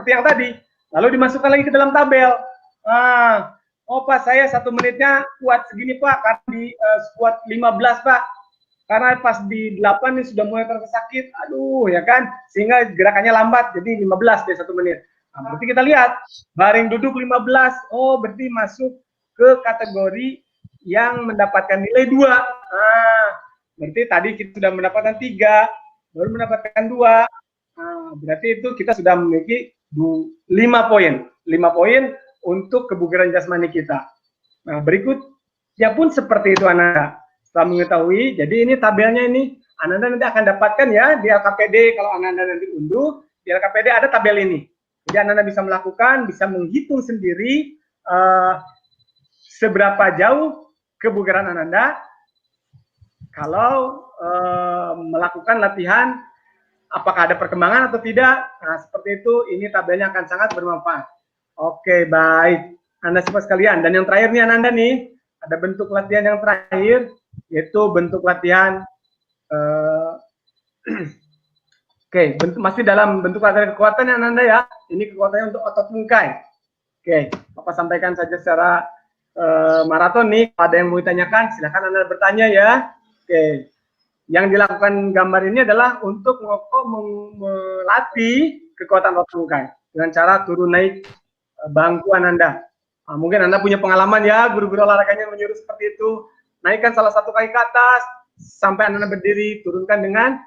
yang tadi. Lalu dimasukkan lagi ke dalam tabel. Oh Pak, saya 1 menitnya kuat segini Pak, karena di squat 15 Pak. Karena pas di 8 ini sudah mulai terasa sakit, aduh ya kan, sehingga gerakannya lambat, jadi 15 deh 1 menit. Nah, berarti kita lihat, baring duduk 15, oh berarti masuk ke kategori yang mendapatkan nilai 2. Berarti tadi kita sudah mendapatkan 3, baru mendapatkan 2. Berarti itu kita sudah memiliki 5 poin. 5 poin untuk kebugaran jasmani kita. Nah, berikutnya pun seperti itu Anda. Setelah mengetahui, jadi ini tabelnya ini, Ananda nanti akan dapatkan ya di LKPD, kalau Ananda nanti unduh, di LKPD ada tabel ini. Jadi Ananda bisa melakukan, bisa menghitung sendiri seberapa jauh kebugaran Ananda kalau melakukan latihan, apakah ada perkembangan atau tidak. Nah, seperti itu, ini tabelnya akan sangat bermanfaat. Oke, baik. Anda semua sekalian, dan yang terakhir nih Ananda nih, ada bentuk latihan yang terakhir, yaitu bentuk latihan masih dalam bentuk latihan kekuatan yang Anda ya. Ini kekuatannya untuk otot tungkai. Oke, Bapak sampaikan saja secara maraton nih. Ada yang mau ditanyakan, silakan Anda bertanya ya. Oke, yang dilakukan gambar ini adalah untuk melatih kekuatan otot tungkai dengan cara turun naik bangku Ananda. Nah, mungkin Anda punya pengalaman ya, guru-guru olahraganya menyuruh seperti itu. Naikkan salah satu kaki ke atas, sampai Anda berdiri, turunkan dengan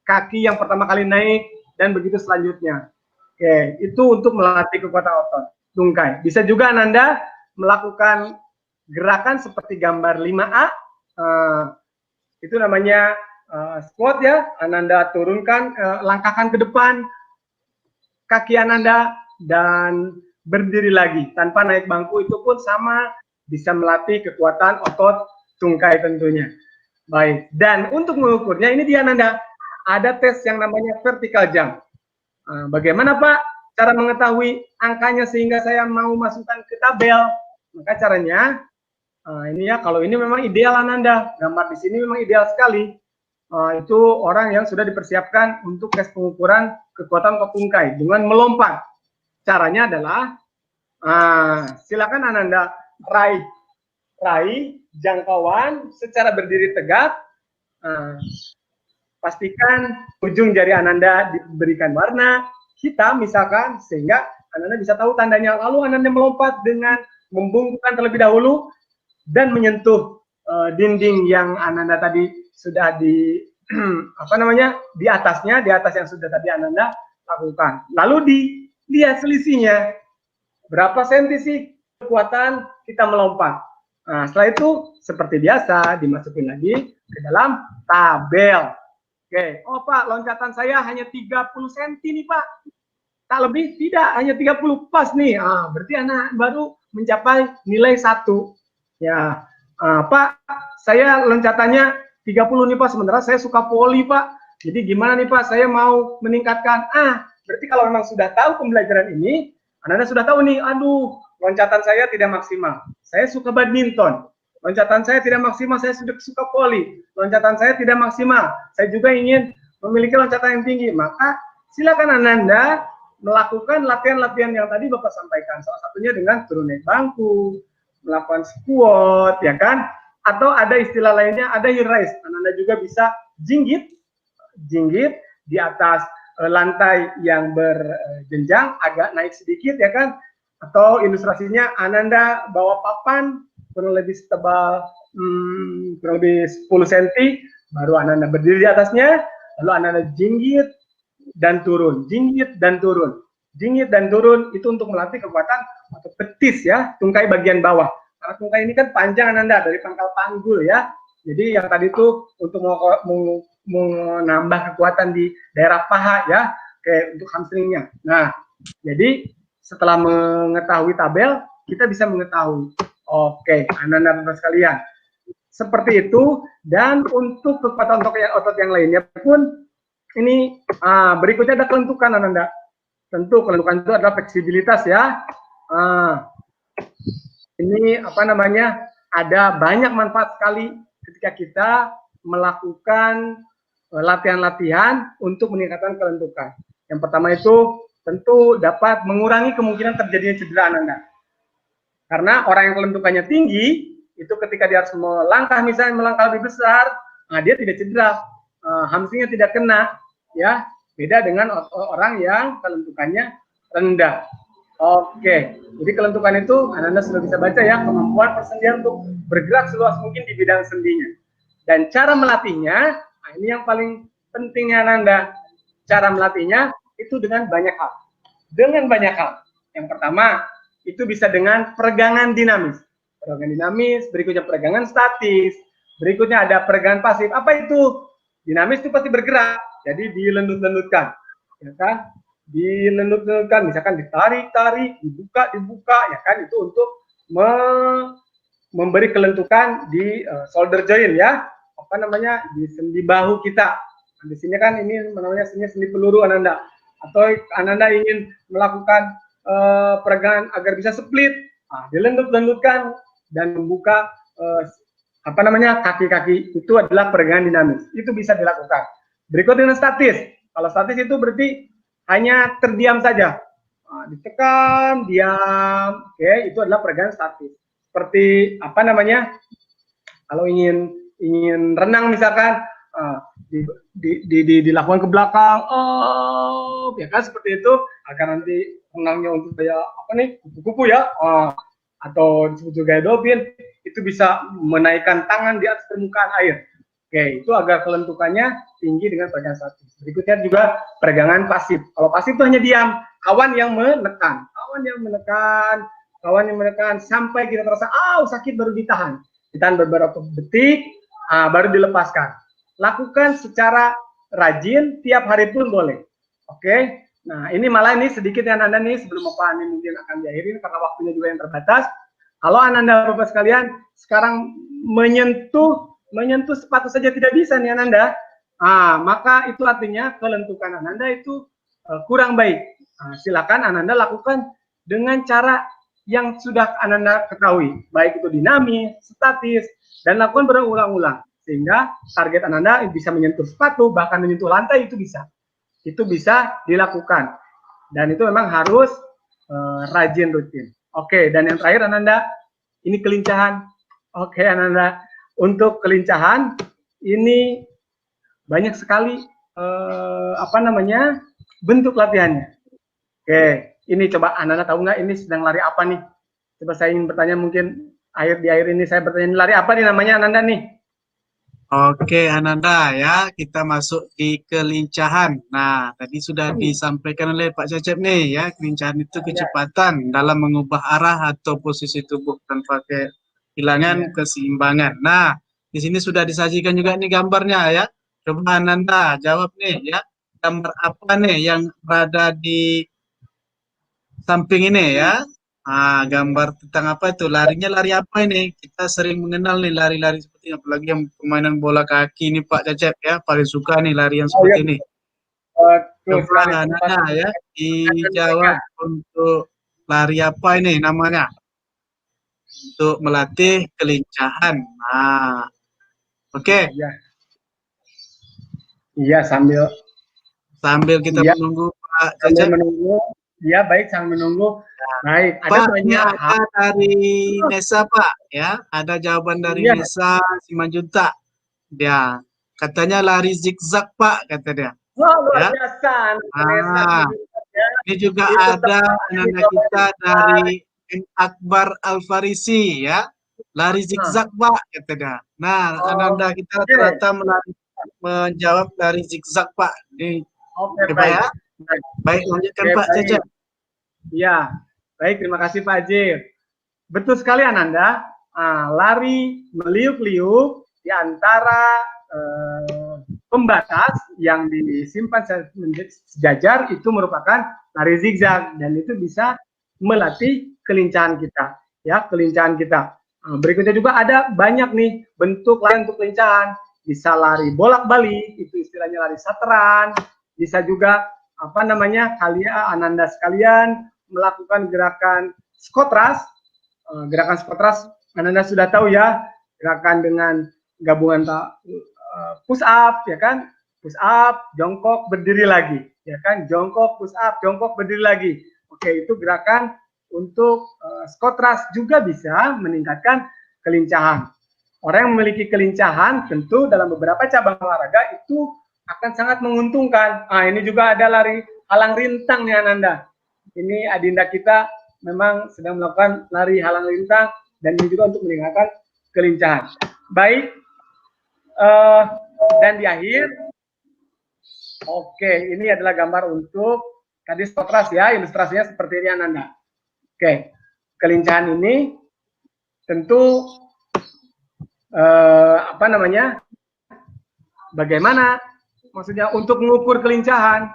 kaki yang pertama kali naik, dan begitu selanjutnya. Oke, itu untuk melatih kekuatan otot tungkai. Bisa juga Anda melakukan gerakan seperti gambar 5A, itu namanya squat ya, Ananda turunkan, langkahkan ke depan kaki Ananda dan berdiri lagi tanpa naik bangku, itu pun sama bisa melatih kekuatan otot tungkai tentunya. Baik, dan untuk mengukurnya ini dia Ananda, ada tes yang namanya vertical jump. Bagaimana Pak cara mengetahui angkanya sehingga saya mau masukkan ke tabel? Maka caranya, ini ya, kalau ini memang ideal Ananda, gambar di sini memang ideal sekali. Itu orang yang sudah dipersiapkan untuk tes pengukuran kekuatan otot tungkai dengan melompat. Caranya adalah, silakan Ananda raih jangkauan secara berdiri tegak. Pastikan ujung jari Ananda diberikan warna hitam misalkan, sehingga Ananda bisa tahu tandanya. Lalu Ananda melompat dengan membungkukkan terlebih dahulu dan menyentuh dinding yang Ananda tadi sudah di di atasnya, di atas yang sudah tadi Ananda lakukan. Lalu dilihat selisihnya berapa senti sih kekuatan kita melompat. Setelah itu seperti biasa dimasukin lagi ke dalam tabel. Oke, oh Pak, loncatan saya hanya 30 cm nih Pak. Tak lebih, tidak, hanya 30 pas nih. Berarti anak baru mencapai nilai 1. Ya, Pak, saya loncatannya 30 nih Pak, sementara saya suka voli Pak. Jadi gimana nih Pak, saya mau meningkatkan. Berarti kalau memang sudah tahu pembelajaran ini, Anda sudah tahu nih, aduh, loncatan saya tidak maksimal. Saya suka badminton. Loncatan saya tidak maksimal, saya sudah suka voli. Loncatan saya tidak maksimal, saya juga ingin memiliki loncatan yang tinggi. Maka silakan Ananda melakukan latihan-latihan yang tadi Bapak sampaikan. Salah satunya dengan turun naik bangku, melakukan squat, ya kan? Atau ada istilah lainnya, ada heel raise. Ananda juga bisa jinggit di atas lantai yang berjenjang, agak naik sedikit, ya kan? Atau ilustrasinya Ananda bawa papan kurang lebih setebal kurang lebih 10 cm, baru Ananda berdiri di atasnya, lalu Ananda jinggit dan turun, jinggit dan turun, jinggit dan turun. Itu untuk melatih kekuatan otot betis ya, tungkai bagian bawah. Karena tungkai ini kan panjang Ananda dari pangkal panggul ya. Jadi yang tadi itu untuk menambah kekuatan di daerah paha ya, kayak untuk hamstringnya. Nah, jadi setelah mengetahui tabel, kita bisa mengetahui. Oke, Ananda sekalian. Seperti itu. Dan untuk kekuatan otot yang lainnya pun ini berikutnya ada kelentukan Ananda. Tentu kelentukan itu adalah fleksibilitas ya. Ini ada banyak manfaat sekali ketika kita melakukan latihan-latihan untuk meningkatkan kelentukan. Yang pertama itu tentu dapat mengurangi kemungkinan terjadinya cedera Ananda. Karena orang yang kelentukannya tinggi, itu ketika dia harus melangkah, misalnya melangkah lebih besar, dia tidak cedera, hamstringnya tidak kena, ya. Beda dengan orang yang kelentukannya rendah. Oke, jadi kelentukan itu Anda sudah bisa baca ya, kemampuan persendian untuk bergerak seluas mungkin di bidang sendinya. Dan cara melatihnya, ini yang paling pentingnya Anda. Cara melatihnya itu dengan banyak hal. Dengan banyak hal. Yang pertama, itu bisa dengan peregangan dinamis. Peregangan dinamis, berikutnya peregangan statis, berikutnya ada peregangan pasif. Apa itu? Dinamis itu pasti bergerak, jadi dilendut-lendutkan. Ya kan? Dilendut-lendutkan, misalkan ditarik-tarik, dibuka, ya kan? Itu untuk memberi kelentukan di shoulder joint ya. Di sendi bahu kita. Nah, di sini kan ini namanya sendi peluru Ananda. Atau Ananda ingin melakukan peregangan agar bisa split, dilendut-lendutkan dan membuka kaki-kaki, itu adalah peregangan dinamis. Itu bisa dilakukan. Berikut dengan statis. Kalau statis itu berarti hanya terdiam saja, ditekan, diam. Oke, itu adalah peregangan statis. Seperti kalau ingin renang misalkan, dilakukan ke belakang, ya kan, seperti itu agar nanti renangnya untuk kayak kupu-kupu ya, atau disebut juga dolphin, itu bisa menaikkan tangan di atas permukaan air. Oke, itu agar kelentukannya tinggi dengan peregangan statis. Berikutnya juga peregangan pasif. Kalau pasif itu hanya diam, kawan yang menekan sampai kita terasa sakit, baru ditahan beberapa detik, baru dilepaskan. lakukan secara rajin, tiap hari pun boleh. Oke. Nah, ini malah ini sedikit yang Anda nih sebelum Bapak ini mungkin akan diakhirin karena waktunya juga yang terbatas. Kalau Ananda Bapak sekalian sekarang menyentuh sepatu saja tidak bisa nih Ananda, maka itu artinya kelentukan Ananda itu kurang baik. Silakan Ananda lakukan dengan cara yang sudah Ananda ketahui, baik itu dinamis, statis, dan lakukan berulang-ulang sehingga target Ananda bisa menyentuh sepatu, bahkan menyentuh lantai itu bisa. Itu bisa dilakukan dan itu memang harus rajin rutin. Oke, dan yang terakhir Ananda, ini kelincahan. Oke Ananda, untuk kelincahan ini banyak sekali bentuk latihannya. Oke, ini coba Ananda tahu nggak ini sedang lari apa nih? Coba saya ingin bertanya, mungkin di akhir ini saya bertanya, lari apa nih namanya Ananda nih? Oke, Ananda ya, kita masuk di kelincahan. Nah, tadi sudah disampaikan oleh Pak Cecep nih ya, kelincahan itu kecepatan dalam mengubah arah atau posisi tubuh tanpa kehilangan keseimbangan. Nah, di sini sudah disajikan juga nih gambarnya ya. Coba Ananda jawab nih ya, gambar apa nih yang berada di samping ini ya. Gambar tentang apa itu? Larinya lari apa ini? Kita sering mengenal nih lari-lari seperti ini, apalagi yang permainan bola kaki ini Pak Cecep ya, paling suka nih lari yang seperti ini. Coba Nana ya, dijawab untuk lari apa ini namanya? Untuk melatih kelincahan. Nah, oke. Iya, sambil kita menunggu Pak Cecep. Iya, baik, sambil menunggu. Baik, ada banyak dari Nesa Pak ya, ada jawaban dari Nesa Simanjuntak. Dia katanya lari zigzag Pak, kata dia. Luar biasa. Ini juga ada anak kita dari M. Akbar Al-Farisi ya, lari zigzag Pak, kata dia. Nah, Ananda kita rata-rata menjawab dari zigzag Pak. Ini baik ya. Baik, lanjutkan Pak Cecep. Iya, baik, terima kasih Pak Ajir. Betul sekali Ananda, lari meliuk-liuk di antara pembatas yang disimpan sejajar itu merupakan lari zigzag dan itu bisa melatih kelincahan kita, ya, kelincahan kita. Berikutnya juga ada banyak nih bentuk lain untuk kelincahan. Bisa lari bolak-balik, itu istilahnya lari sataran. Bisa juga Ananda sekalian melakukan gerakan squat thrust. Gerakan squat thrust Ananda sudah tahu ya, gerakan dengan gabungan push up, ya kan, push up, jongkok, berdiri lagi, ya kan, jongkok, push up, jongkok, berdiri lagi. Oke, itu gerakan untuk squat thrust juga bisa meningkatkan kelincahan. Orang yang memiliki kelincahan tentu dalam beberapa cabang olahraga itu akan sangat menguntungkan. Ini juga ada lari halang rintang nih Ananda. Ini adinda kita memang sedang melakukan lari halang rintang dan ini juga untuk meningkatkan kelincahan. Baik, dan di akhir, oke, ini adalah gambar untuk tadi squat thrust ya, ilustrasinya seperti ini Ananda. Oke, kelincahan ini tentu bagaimana maksudnya untuk mengukur kelincahan,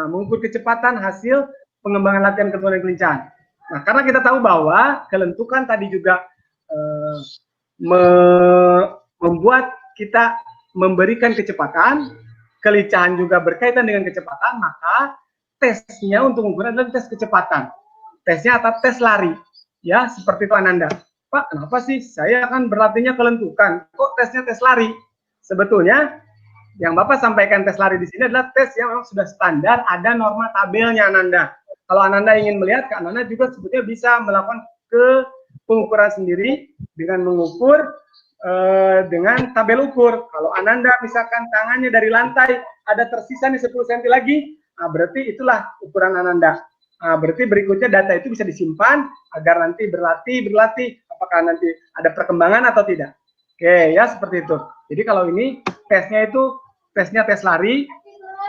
mengukur kecepatan hasil pengembangan latihan kelentukan dan kelincahan. Nah, karena kita tahu bahwa kelentukan tadi juga membuat kita memberikan kecepatan, kelincahan juga berkaitan dengan kecepatan, maka tesnya untuk mengukur adalah tes kecepatan. Tesnya atau tes lari, ya seperti itu Ananda. Pak, kenapa sih saya akan berlatihnya kelentukan? Kok tesnya tes lari? Sebetulnya yang Bapak sampaikan tes lari di sini adalah tes yang memang sudah standar, ada norma tabelnya Ananda. Kalau Ananda ingin melihat, Ananda juga sebetulnya bisa melakukan pengukuran sendiri dengan mengukur dengan tabel ukur. Kalau Ananda misalkan tangannya dari lantai ada tersisa nih 10 cm lagi, berarti itulah ukuran Ananda. Berarti berikutnya data itu bisa disimpan agar nanti berlatih apakah nanti ada perkembangan atau tidak. Oke, ya seperti itu. Jadi kalau ini tesnya tes lari.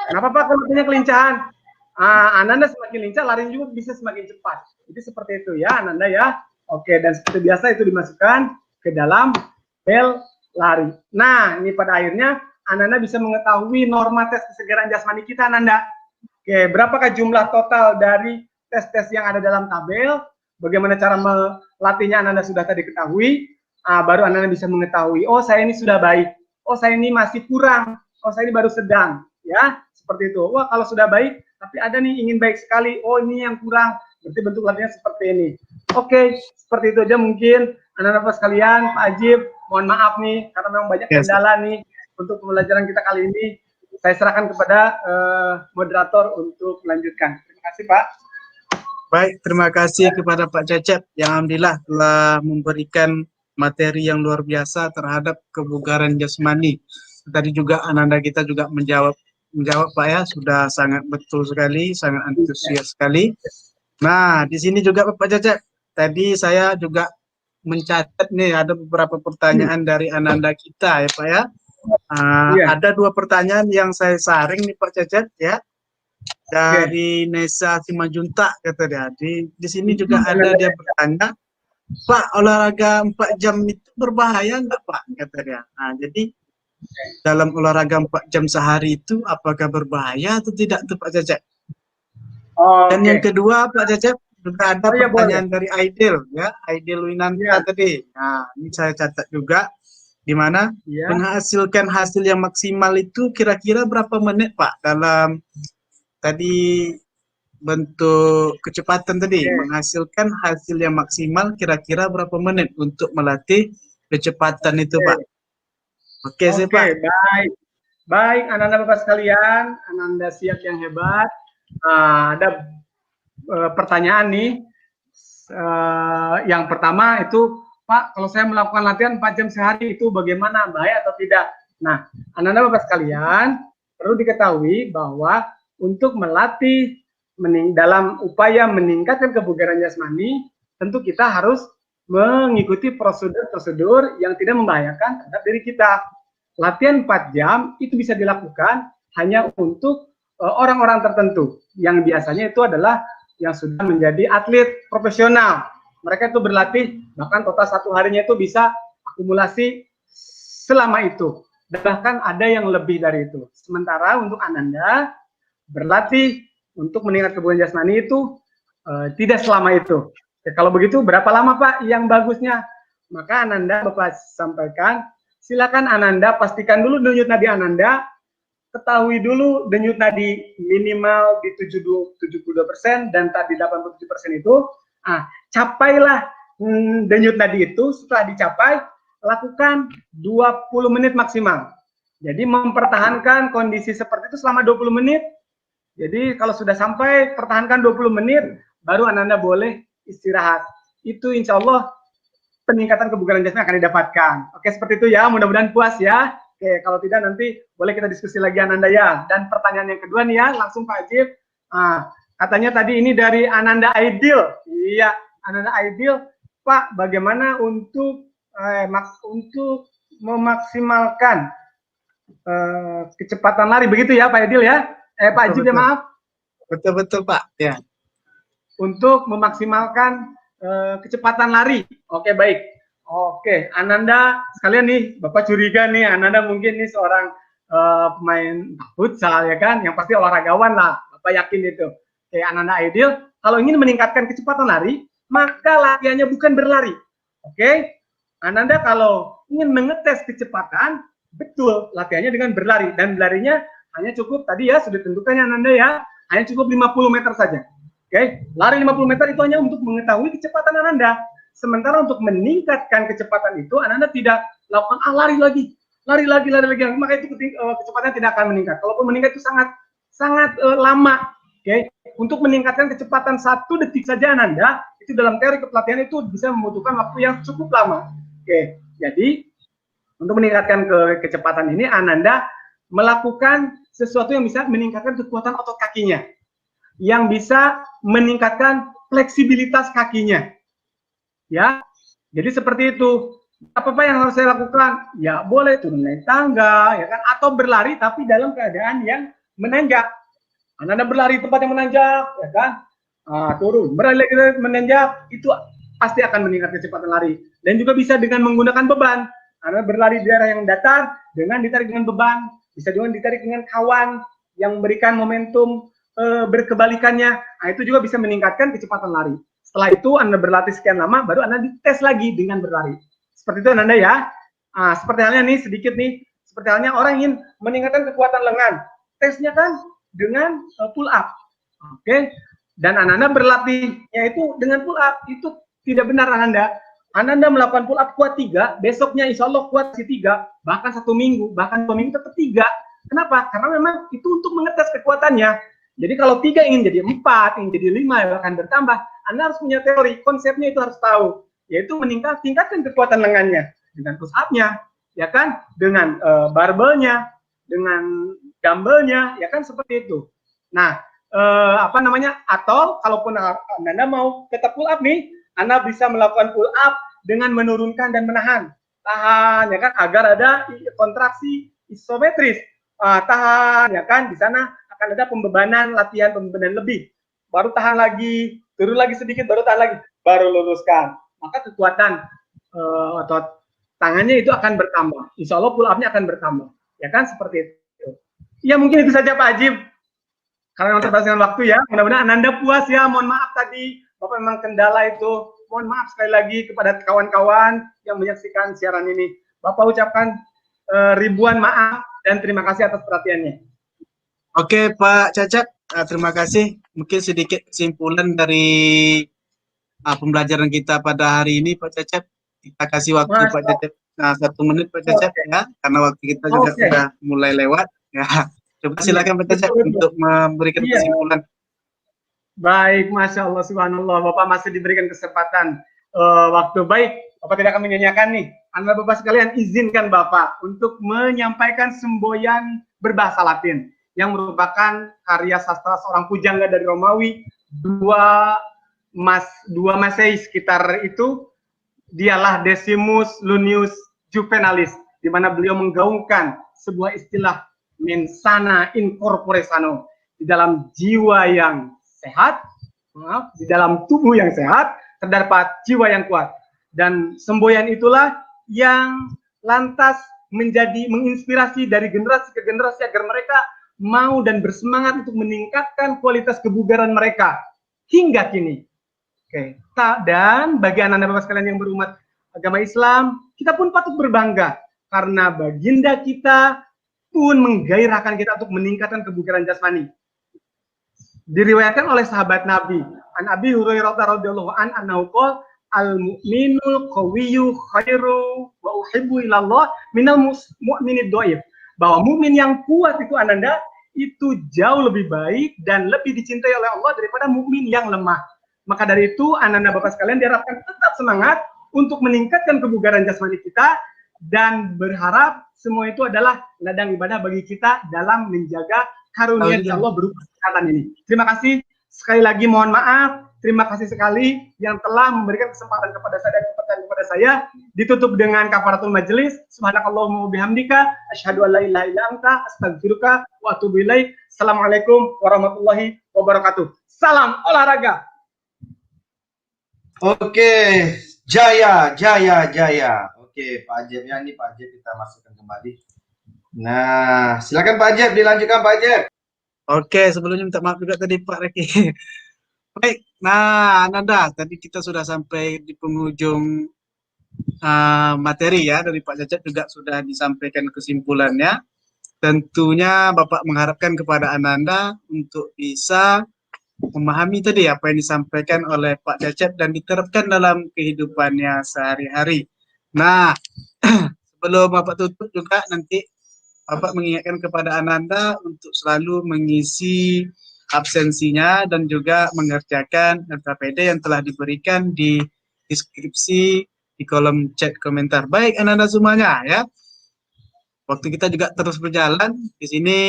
Kenapa Pak kalau punya kelincahan? Ananda semakin lincah, larinya juga bisa semakin cepat. Jadi seperti itu ya Ananda ya. Oke, dan seperti biasa itu dimasukkan ke dalam bel lari. Nah, ini pada akhirnya Ananda bisa mengetahui norma tes kesegaran jasmani kita, Ananda. Oke, berapakah jumlah total dari tes-tes yang ada dalam tabel? Bagaimana cara melatihnya Ananda sudah tadi ketahui. Baru Ananda bisa mengetahui, oh saya ini sudah baik, oh saya ini masih kurang, oh saya ini baru sedang, ya seperti itu. Wah kalau sudah baik, tapi ada nih ingin baik sekali, oh ini yang kurang, berarti bentuk latihan seperti ini. Oke, seperti itu aja mungkin Ananda sekalian, Pak Ajib, mohon maaf nih karena memang banyak kendala nih untuk pembelajaran kita kali ini. Saya serahkan kepada moderator untuk melanjutkan. Terima kasih Pak. Baik, terima kasih kepada Pak Cecep yang alhamdulillah telah memberikan materi yang luar biasa terhadap kebugaran jasmani. Tadi juga Ananda kita juga menjawab Pak ya, sudah sangat betul sekali, sangat antusias sekali. Nah, di sini juga Pak Cecep, tadi saya juga mencatat nih ada beberapa pertanyaan dari Ananda kita ya Pak ya. Ada 2 pertanyaan yang saya saring nih Pak Cecep ya. Dari Nesa Simanjuntak kata dia. Di sini juga ada dia bertanya, Pak, olahraga 4 jam itu berbahaya enggak Pak? Kata dia. Nah, jadi dalam olahraga 4 jam sehari itu apakah berbahaya atau tidak tuh Pak Cecep? Dan yang kedua Pak Cecep juga ada pertanyaan dari Aidil ya, Aidil Winanta tadi. Nah, ini saya catat juga di mana menghasilkan hasil yang maksimal itu kira-kira berapa menit Pak dalam tadi bentuk kecepatan tadi, menghasilkan hasil yang maksimal kira-kira berapa menit untuk melatih kecepatan itu Pak. Oke sih Pak. Baik Ananda Bapak sekalian, Ananda siap yang hebat. Ada pertanyaan nih. Yang pertama itu, Pak, kalau saya melakukan latihan 4 jam sehari itu bagaimana, bahaya atau tidak? Nah, Ananda Bapak sekalian, perlu diketahui bahwa untuk melatih dalam upaya meningkatkan kebugaran jasmani, tentu kita harus mengikuti prosedur-prosedur yang tidak membahayakan terhadap diri kita. Latihan 4 jam itu bisa dilakukan hanya untuk orang-orang tertentu, yang biasanya itu adalah yang sudah menjadi atlet profesional. Mereka itu berlatih, bahkan total 1 harinya itu bisa akumulasi selama itu. Dan bahkan ada yang lebih dari itu. Sementara untuk Ananda, berlatih untuk meningkatkan kebugaran jasmani itu tidak selama itu. Kalau begitu berapa lama Pak yang bagusnya? Maka Ananda Bapak sampaikan, silakan Ananda pastikan dulu denyut nadi Ananda, ketahui dulu denyut nadi minimal di 72% dan tadi 87% itu, capailah denyut nadi itu. Setelah dicapai, lakukan 20 menit maksimal. Jadi mempertahankan kondisi seperti itu selama 20 menit. Jadi kalau sudah sampai pertahankan 20 menit, baru Ananda boleh istirahat. Itu insya Allah peningkatan kebugaran jasmani akan didapatkan. Oke, seperti itu ya, mudah-mudahan puas ya. Oke, kalau tidak nanti boleh kita diskusi lagi Ananda ya. Dan pertanyaan yang kedua nih ya, langsung Pak Ajib. Katanya tadi ini dari Ananda Aidil. Iya, Ananda Aidil. Pak, bagaimana untuk memaksimalkan kecepatan lari, begitu ya Pak Aidil ya? Pak Ajib ya, maaf. Betul-betul Pak, ya. Untuk memaksimalkan kecepatan lari. Oke, baik. Oke, Ananda sekalian nih, Bapak curiga nih, Ananda mungkin nih seorang pemain futsal ya kan, yang pasti olahragawan lah, Bapak yakin itu. Oke, Ananda Aidil, kalau ingin meningkatkan kecepatan lari, maka latihannya bukan berlari. Oke, Ananda kalau ingin mengetes kecepatan, betul, latihannya dengan berlari. Dan berlarinya hanya cukup, tadi ya, sudah tentukannya Ananda ya, hanya cukup 50 meter saja. Oke, lari 50 meter itu hanya untuk mengetahui kecepatan Ananda. Sementara untuk meningkatkan kecepatan itu, Ananda tidak lakukan lari lagi, maka itu kecepatan tidak akan meningkat. Kalaupun meningkat itu sangat lama. Oke, untuk meningkatkan kecepatan 1 detik saja Ananda, itu dalam teori kepelatihan itu bisa membutuhkan waktu yang cukup lama. Oke, jadi untuk meningkatkan kecepatan ini, Ananda melakukan sesuatu yang bisa meningkatkan kekuatan otot kakinya, yang bisa meningkatkan fleksibilitas kakinya. Ya, jadi seperti itu. Apa yang harus saya lakukan? Ya, boleh turun naik tangga, ya kan, atau berlari tapi dalam keadaan yang menanjak. Anda berlari tempat yang menanjak, ya kan, turun, berlari lagi menanjak, itu pasti akan meningkatkan kecepatan lari. Dan juga bisa dengan menggunakan beban. Anda berlari di daerah yang datar dengan ditarik dengan beban, bisa juga ditarik dengan kawan yang memberikan momentum berkebalikannya. Nah, itu juga bisa meningkatkan kecepatan lari. Setelah itu Anda berlatih sekian lama, baru Anda dites lagi dengan berlari. Seperti itu Anda ya. Seperti halnya nih, sedikit nih, seperti halnya orang ingin meningkatkan kekuatan lengan. Tesnya kan dengan pull up. Oke. Dan Anda berlatihnya itu dengan pull up. Itu tidak benar Anda. Anda melakukan pull up kuat 3, besoknya insya Allah kuat si 3, bahkan 1 minggu, bahkan 2 minggu tetap 3. Kenapa? Karena memang itu untuk mengetes kekuatannya. Jadi kalau 3 ingin jadi 4, ingin jadi 5, akan bertambah. Anda harus punya teori, konsepnya itu harus tahu, yaitu tingkatkan kekuatan lengannya dengan push up-nya, ya kan? Dengan barbelnya, dengan dumbbellnya, ya kan seperti itu. Nah, atau kalaupun Anda mau tetap pull up nih, Anda bisa melakukan pull up dengan menurunkan dan menahan. Tahan, ya kan, agar ada kontraksi isometris. Tahan, ya kan, di sana akan ada pembebanan, latihan pembebanan lebih. Baru tahan lagi, turun lagi sedikit, baru tahan lagi, baru luruskan. Maka kekuatan otot tangannya itu akan bertambah. Insya Allah pull up-nya akan bertambah. Ya kan, seperti itu. Ya mungkin itu saja Pak Ajib. Karena terbatas dengan waktu ya, mudah-mudahan Anda puas ya. Mohon maaf tadi, Bapak memang kendala itu. Mohon maaf sekali lagi kepada kawan-kawan yang menyaksikan siaran ini. Bapak ucapkan ribuan maaf dan terima kasih atas perhatiannya. Oke Pak Cacat, terima kasih. Mungkin sedikit kesimpulan dari pembelajaran kita pada hari ini Pak Cacat. Kita kasih waktu Pak Cacat 1 menit Pak Cacat ya, karena waktu kita juga sudah mulai lewat ya. Coba silakan Pak Cacat untuk memberikan kesimpulan. Baik, Masya Allah, subhanallah, Bapak masih diberikan kesempatan waktu. Baik, Bapak tidak akan menyanyiakan nih. Anda Bapak sekalian izinkan Bapak untuk menyampaikan semboyan berbahasa Latin yang merupakan karya sastra seorang pujangga dari Romawi, 2 Masehi sekitar itu. Dialah Decimus Iunius Juvenalis, di mana beliau menggaungkan sebuah istilah mensana in corpore sano, di dalam jiwa yang sehat, di dalam tubuh yang sehat, terdapat jiwa yang kuat. Dan semboyan itulah yang lantas menginspirasi dari generasi ke generasi agar mereka mau dan bersemangat untuk meningkatkan kualitas kebugaran mereka hingga kini. Oke. Dan bagi anak-anak Bapak sekalian yang berumat agama Islam, kita pun patut berbangga karena baginda kita pun menggairahkan kita untuk meningkatkan kebugaran jasmani. Diriwayatkan oleh sahabat Nabi, an Abi Hurairah radhiyallahu anhu qala al-mu'minul qawiyyu khairu wa uhibbu ilallah minal mu'minid dhaif. Bahwa mukmin yang kuat itu Ananda itu jauh lebih baik dan lebih dicintai oleh Allah daripada mukmin yang lemah. Maka dari itu Ananda Bapak sekalian diharapkan tetap semangat untuk meningkatkan kebugaran jasmani kita dan berharap semua itu adalah ladang ibadah bagi kita dalam menjaga karunia Allah berupa kesehatan ini. Terima kasih sekali lagi, mohon maaf. Terima kasih sekali yang telah memberikan kesempatan kepada saya dan pertanyaan kepada saya. Ditutup dengan kafaratul majelis. Subhanakallahumma wa bihamdika asyhadu an la ilaha illa anta astaghfiruka wa atubu ilaik. Assalamualaikum warahmatullahi wabarakatuh. Salam olahraga. Oke, jaya. Oke, Pak Ajib ya, ini Pak Ajib kita masukkan kembali. Nah, silakan Pak Ajib, dilanjutkan Pak Ajib. Oke, sebelumnya minta maaf juga tadi Pak Reki. Baik, nah Ananda, tadi kita sudah sampai di penghujung materi ya, dari Pak Cacat juga sudah disampaikan kesimpulannya. Tentunya Bapak mengharapkan kepada Ananda untuk bisa memahami tadi apa yang disampaikan oleh Pak Cacat dan diterapkan dalam kehidupannya sehari-hari. Nah, sebelum Bapak tutup juga nanti Bapak mengingatkan kepada Ananda untuk selalu mengisi absensinya dan juga mengerjakan LKPD yang telah diberikan di deskripsi di kolom chat komentar. Baik Ananda semuanya ya. Waktu kita juga terus berjalan di sini.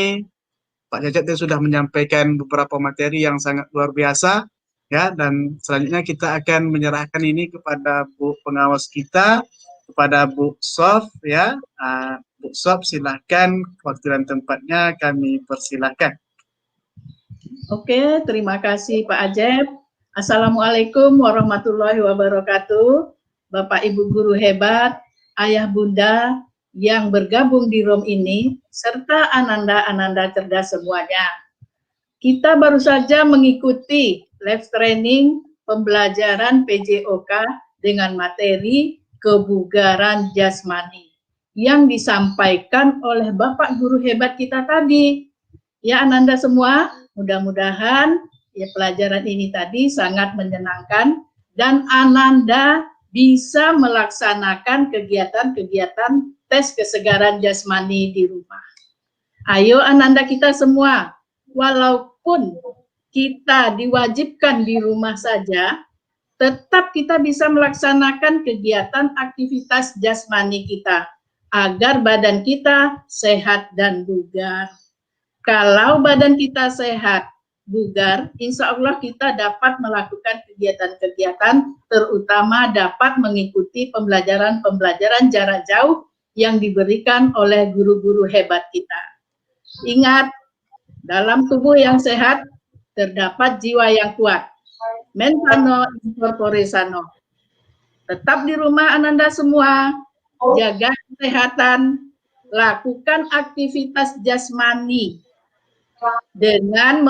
Pak Cacat sudah menyampaikan beberapa materi yang sangat luar biasa ya, dan selanjutnya kita akan menyerahkan ini kepada Bu pengawas kita, kepada Bu Sof ya. Bu Sof silahkan, waktu dan tempatnya kami persilahkan. Oke, terima kasih Pak Ajib. Assalamualaikum warahmatullahi wabarakatuh. Bapak Ibu guru hebat, ayah bunda yang bergabung di room ini, serta ananda-ananda cerdas semuanya. Kita baru saja mengikuti live training pembelajaran PJOK dengan materi kebugaran jasmani yang disampaikan oleh Bapak Guru hebat kita tadi. Ya Ananda semua, mudah-mudahan ya pelajaran ini tadi sangat menyenangkan dan Ananda bisa melaksanakan kegiatan-kegiatan tes kesegaran jasmani di rumah. Ayo Ananda kita semua, walaupun kita diwajibkan di rumah saja, tetap kita bisa melaksanakan kegiatan aktivitas jasmani kita agar badan kita sehat dan bugar. Kalau badan kita sehat, bugar, insya Allah kita dapat melakukan kegiatan-kegiatan, terutama dapat mengikuti pembelajaran-pembelajaran jarak jauh yang diberikan oleh guru-guru hebat kita. Ingat, dalam tubuh yang sehat, terdapat jiwa yang kuat. Mens sano, in corpore sano. Tetap di rumah Ananda semua, jaga kesehatan, lakukan aktivitas jasmani dengan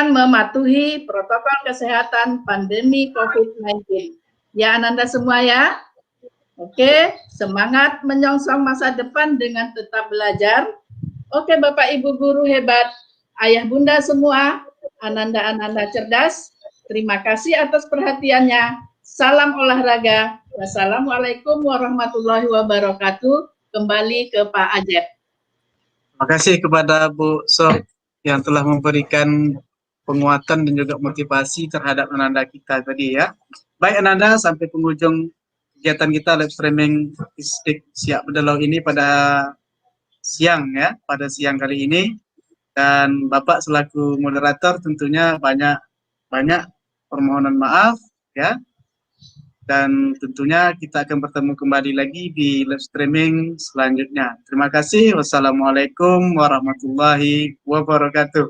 mematuhi protokol kesehatan pandemi COVID-19. Ya Ananda semua ya. Oke, semangat menyongsong masa depan dengan tetap belajar. Oke Bapak Ibu guru hebat, ayah bunda semua, ananda-ananda cerdas, terima kasih atas perhatiannya. Salam olahraga. Wassalamualaikum warahmatullahi wabarakatuh. Kembali ke Pak Ajep. Terima kasih kepada Bu Sok yang telah memberikan penguatan dan juga motivasi terhadap Ananda kita tadi ya. Baik Ananda, sampai penghujung kegiatan kita live streaming Istik Siak Bedelau ini pada siang ya, pada siang kali ini. Dan Bapak selaku moderator tentunya banyak permohonan maaf ya. Dan tentunya kita akan bertemu kembali lagi di live streaming selanjutnya. Terima kasih. Wassalamualaikum warahmatullahi wabarakatuh.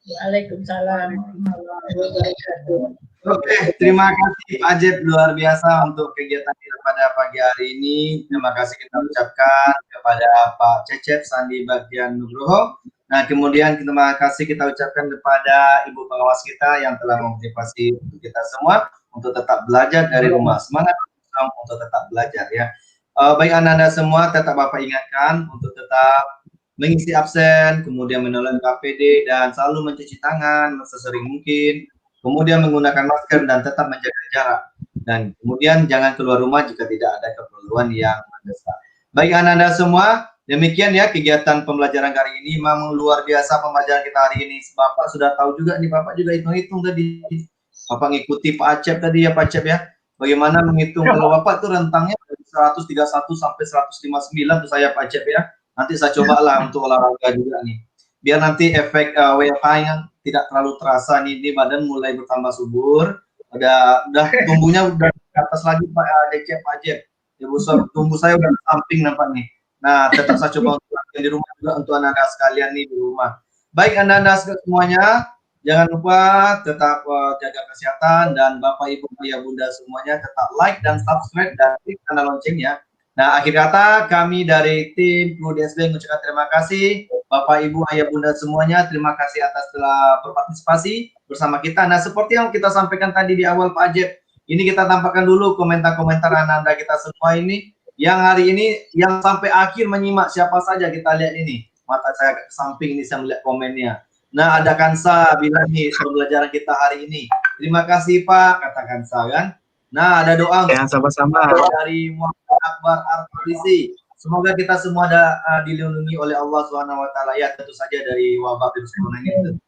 Waalaikumsalam warahmatullahi wabarakatuh. Oke, terima kasih Pak Ajep, luar biasa untuk kegiatan kita pada pagi hari ini. Terima kasih kita ucapkan kepada Pak Cecep Sandi Bagdian Nugroho. Nah, kemudian terima kasih kita ucapkan kepada Ibu pengawas kita yang telah memotivasi kita semua untuk tetap belajar dari rumah. Semangat untuk tetap belajar ya. Baik Anda semua, tetap Bapak ingatkan untuk tetap mengisi absen, kemudian menolong KPD dan selalu mencuci tangan sesering mungkin. Kemudian menggunakan masker dan tetap menjaga jarak. Dan kemudian jangan keluar rumah jika tidak ada keperluan yang mendesak. Baik Anda semua, demikian ya kegiatan pembelajaran kali ini. Memang luar biasa pembelajaran kita hari ini. Bapak sudah tahu juga nih, Bapak juga hitung-hitung tadi. Bapak ngikuti Pak Acep tadi ya Pak Acep ya. Bagaimana menghitung kalau Bapak tuh rentangnya dari 131 sampai 159 tuh saya Pak Acep ya. Nanti saya cobalah untuk olahraga juga nih. Biar nanti efek WFH-nya tidak terlalu terasa nih, di badan mulai bertambah subur. Udah tumbuhnya udah ke atas lagi Pak Acep. Ya tumbuh saya udah samping nampak nih. Nah, tetap saya coba untuk di rumah juga untuk Anda sekalian nih di rumah. Baik Anda semuanya, jangan lupa tetap jaga kesehatan dan Bapak Ibu Ayah Bunda semuanya tetap like dan subscribe dan klik tanda lonceng ya. Nah, akhir kata kami dari tim Guru DSB mengucapkan terima kasih Bapak Ibu Ayah Bunda semuanya, terima kasih atas telah berpartisipasi bersama kita. Nah, seperti yang kita sampaikan tadi di awal Pak Ajep, ini kita tampakkan dulu komentar-komentar Anda kita semua ini yang hari ini yang sampai akhir menyimak siapa saja kita lihat ini. Mata saya ke samping ini saya melihat komennya. Nah, ada Kansa bilang nih pembelajaran kita hari ini. Terima kasih Pak, kata Kansa kan. Nah, ada doa Ya, sama-sama dari Muhammad Akbar Arpolisi. Semoga kita semua dilindungi oleh Allah SWT ya, tentu saja dari wabah virus corona ini.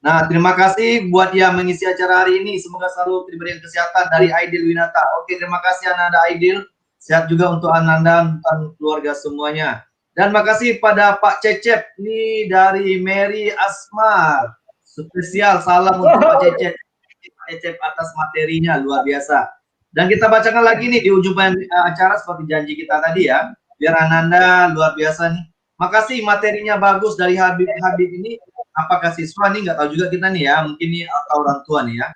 Nah, terima kasih buat yang mengisi acara hari ini. Semoga selalu diberi kesehatan dari Aidil Winata. Oke, terima kasih Ananda Aidil. Sehat juga untuk Ananda dan keluarga semuanya. Dan makasih pada Pak Cecep ini dari Mary Asmar. Spesial salam untuk Pak Cecep. Cecep atas materinya luar biasa. Dan kita bacakan lagi nih di ujung acara seperti janji kita tadi ya. Biar Ananda luar biasa nih. Makasih materinya bagus dari Habib ini. Apakah siswa nih nggak tahu juga kita nih ya. Mungkin nih atau orang tua nih ya.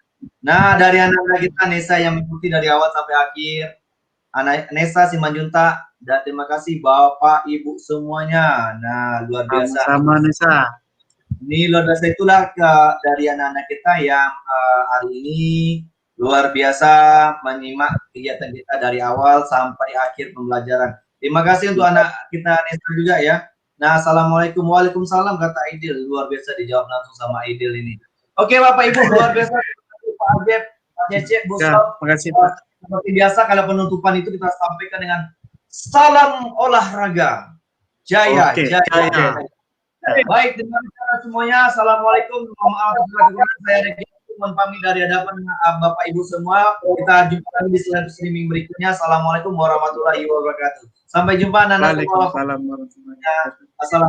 Nah dari Ananda kita Nesa yang mengikuti dari awal sampai akhir. Nesa Simanjuntak, dan terima kasih Bapak Ibu semuanya. Nah, luar biasa. Sama Nesa. Ini luar biasa, itulah dari anak-anak kita yang hari ini luar biasa menyimak kegiatan kita dari awal sampai akhir pembelajaran. Terima kasih untuk anak kita Nesa juga ya. Nah, assalamualaikum, waalaikumsalam kata Aidil, luar biasa dijawab langsung sama Aidil ini. Oke Bapak Ibu, luar biasa. Pak Ajep, Pak Cecep, Bu Ya, Sof. terima kasih Pak. Seperti biasa kalau penutupan itu kita sampaikan dengan salam olahraga. Jaya, Oke, jaya, jaya. jaya. Baik, terima kasih semuanya. Assalamualaikum. Mohon maaf atas kekurangan saya Regi. Mohon pamit dari hadapan Bapak Ibu semua. Kita jumpa lagi di streaming berikutnya. Assalamualaikum warahmatullahi wabarakatuh. Sampai jumpa Nana semua. Waalaikumsalam warahmatullahi wabarakatuh. Assalamualaikum.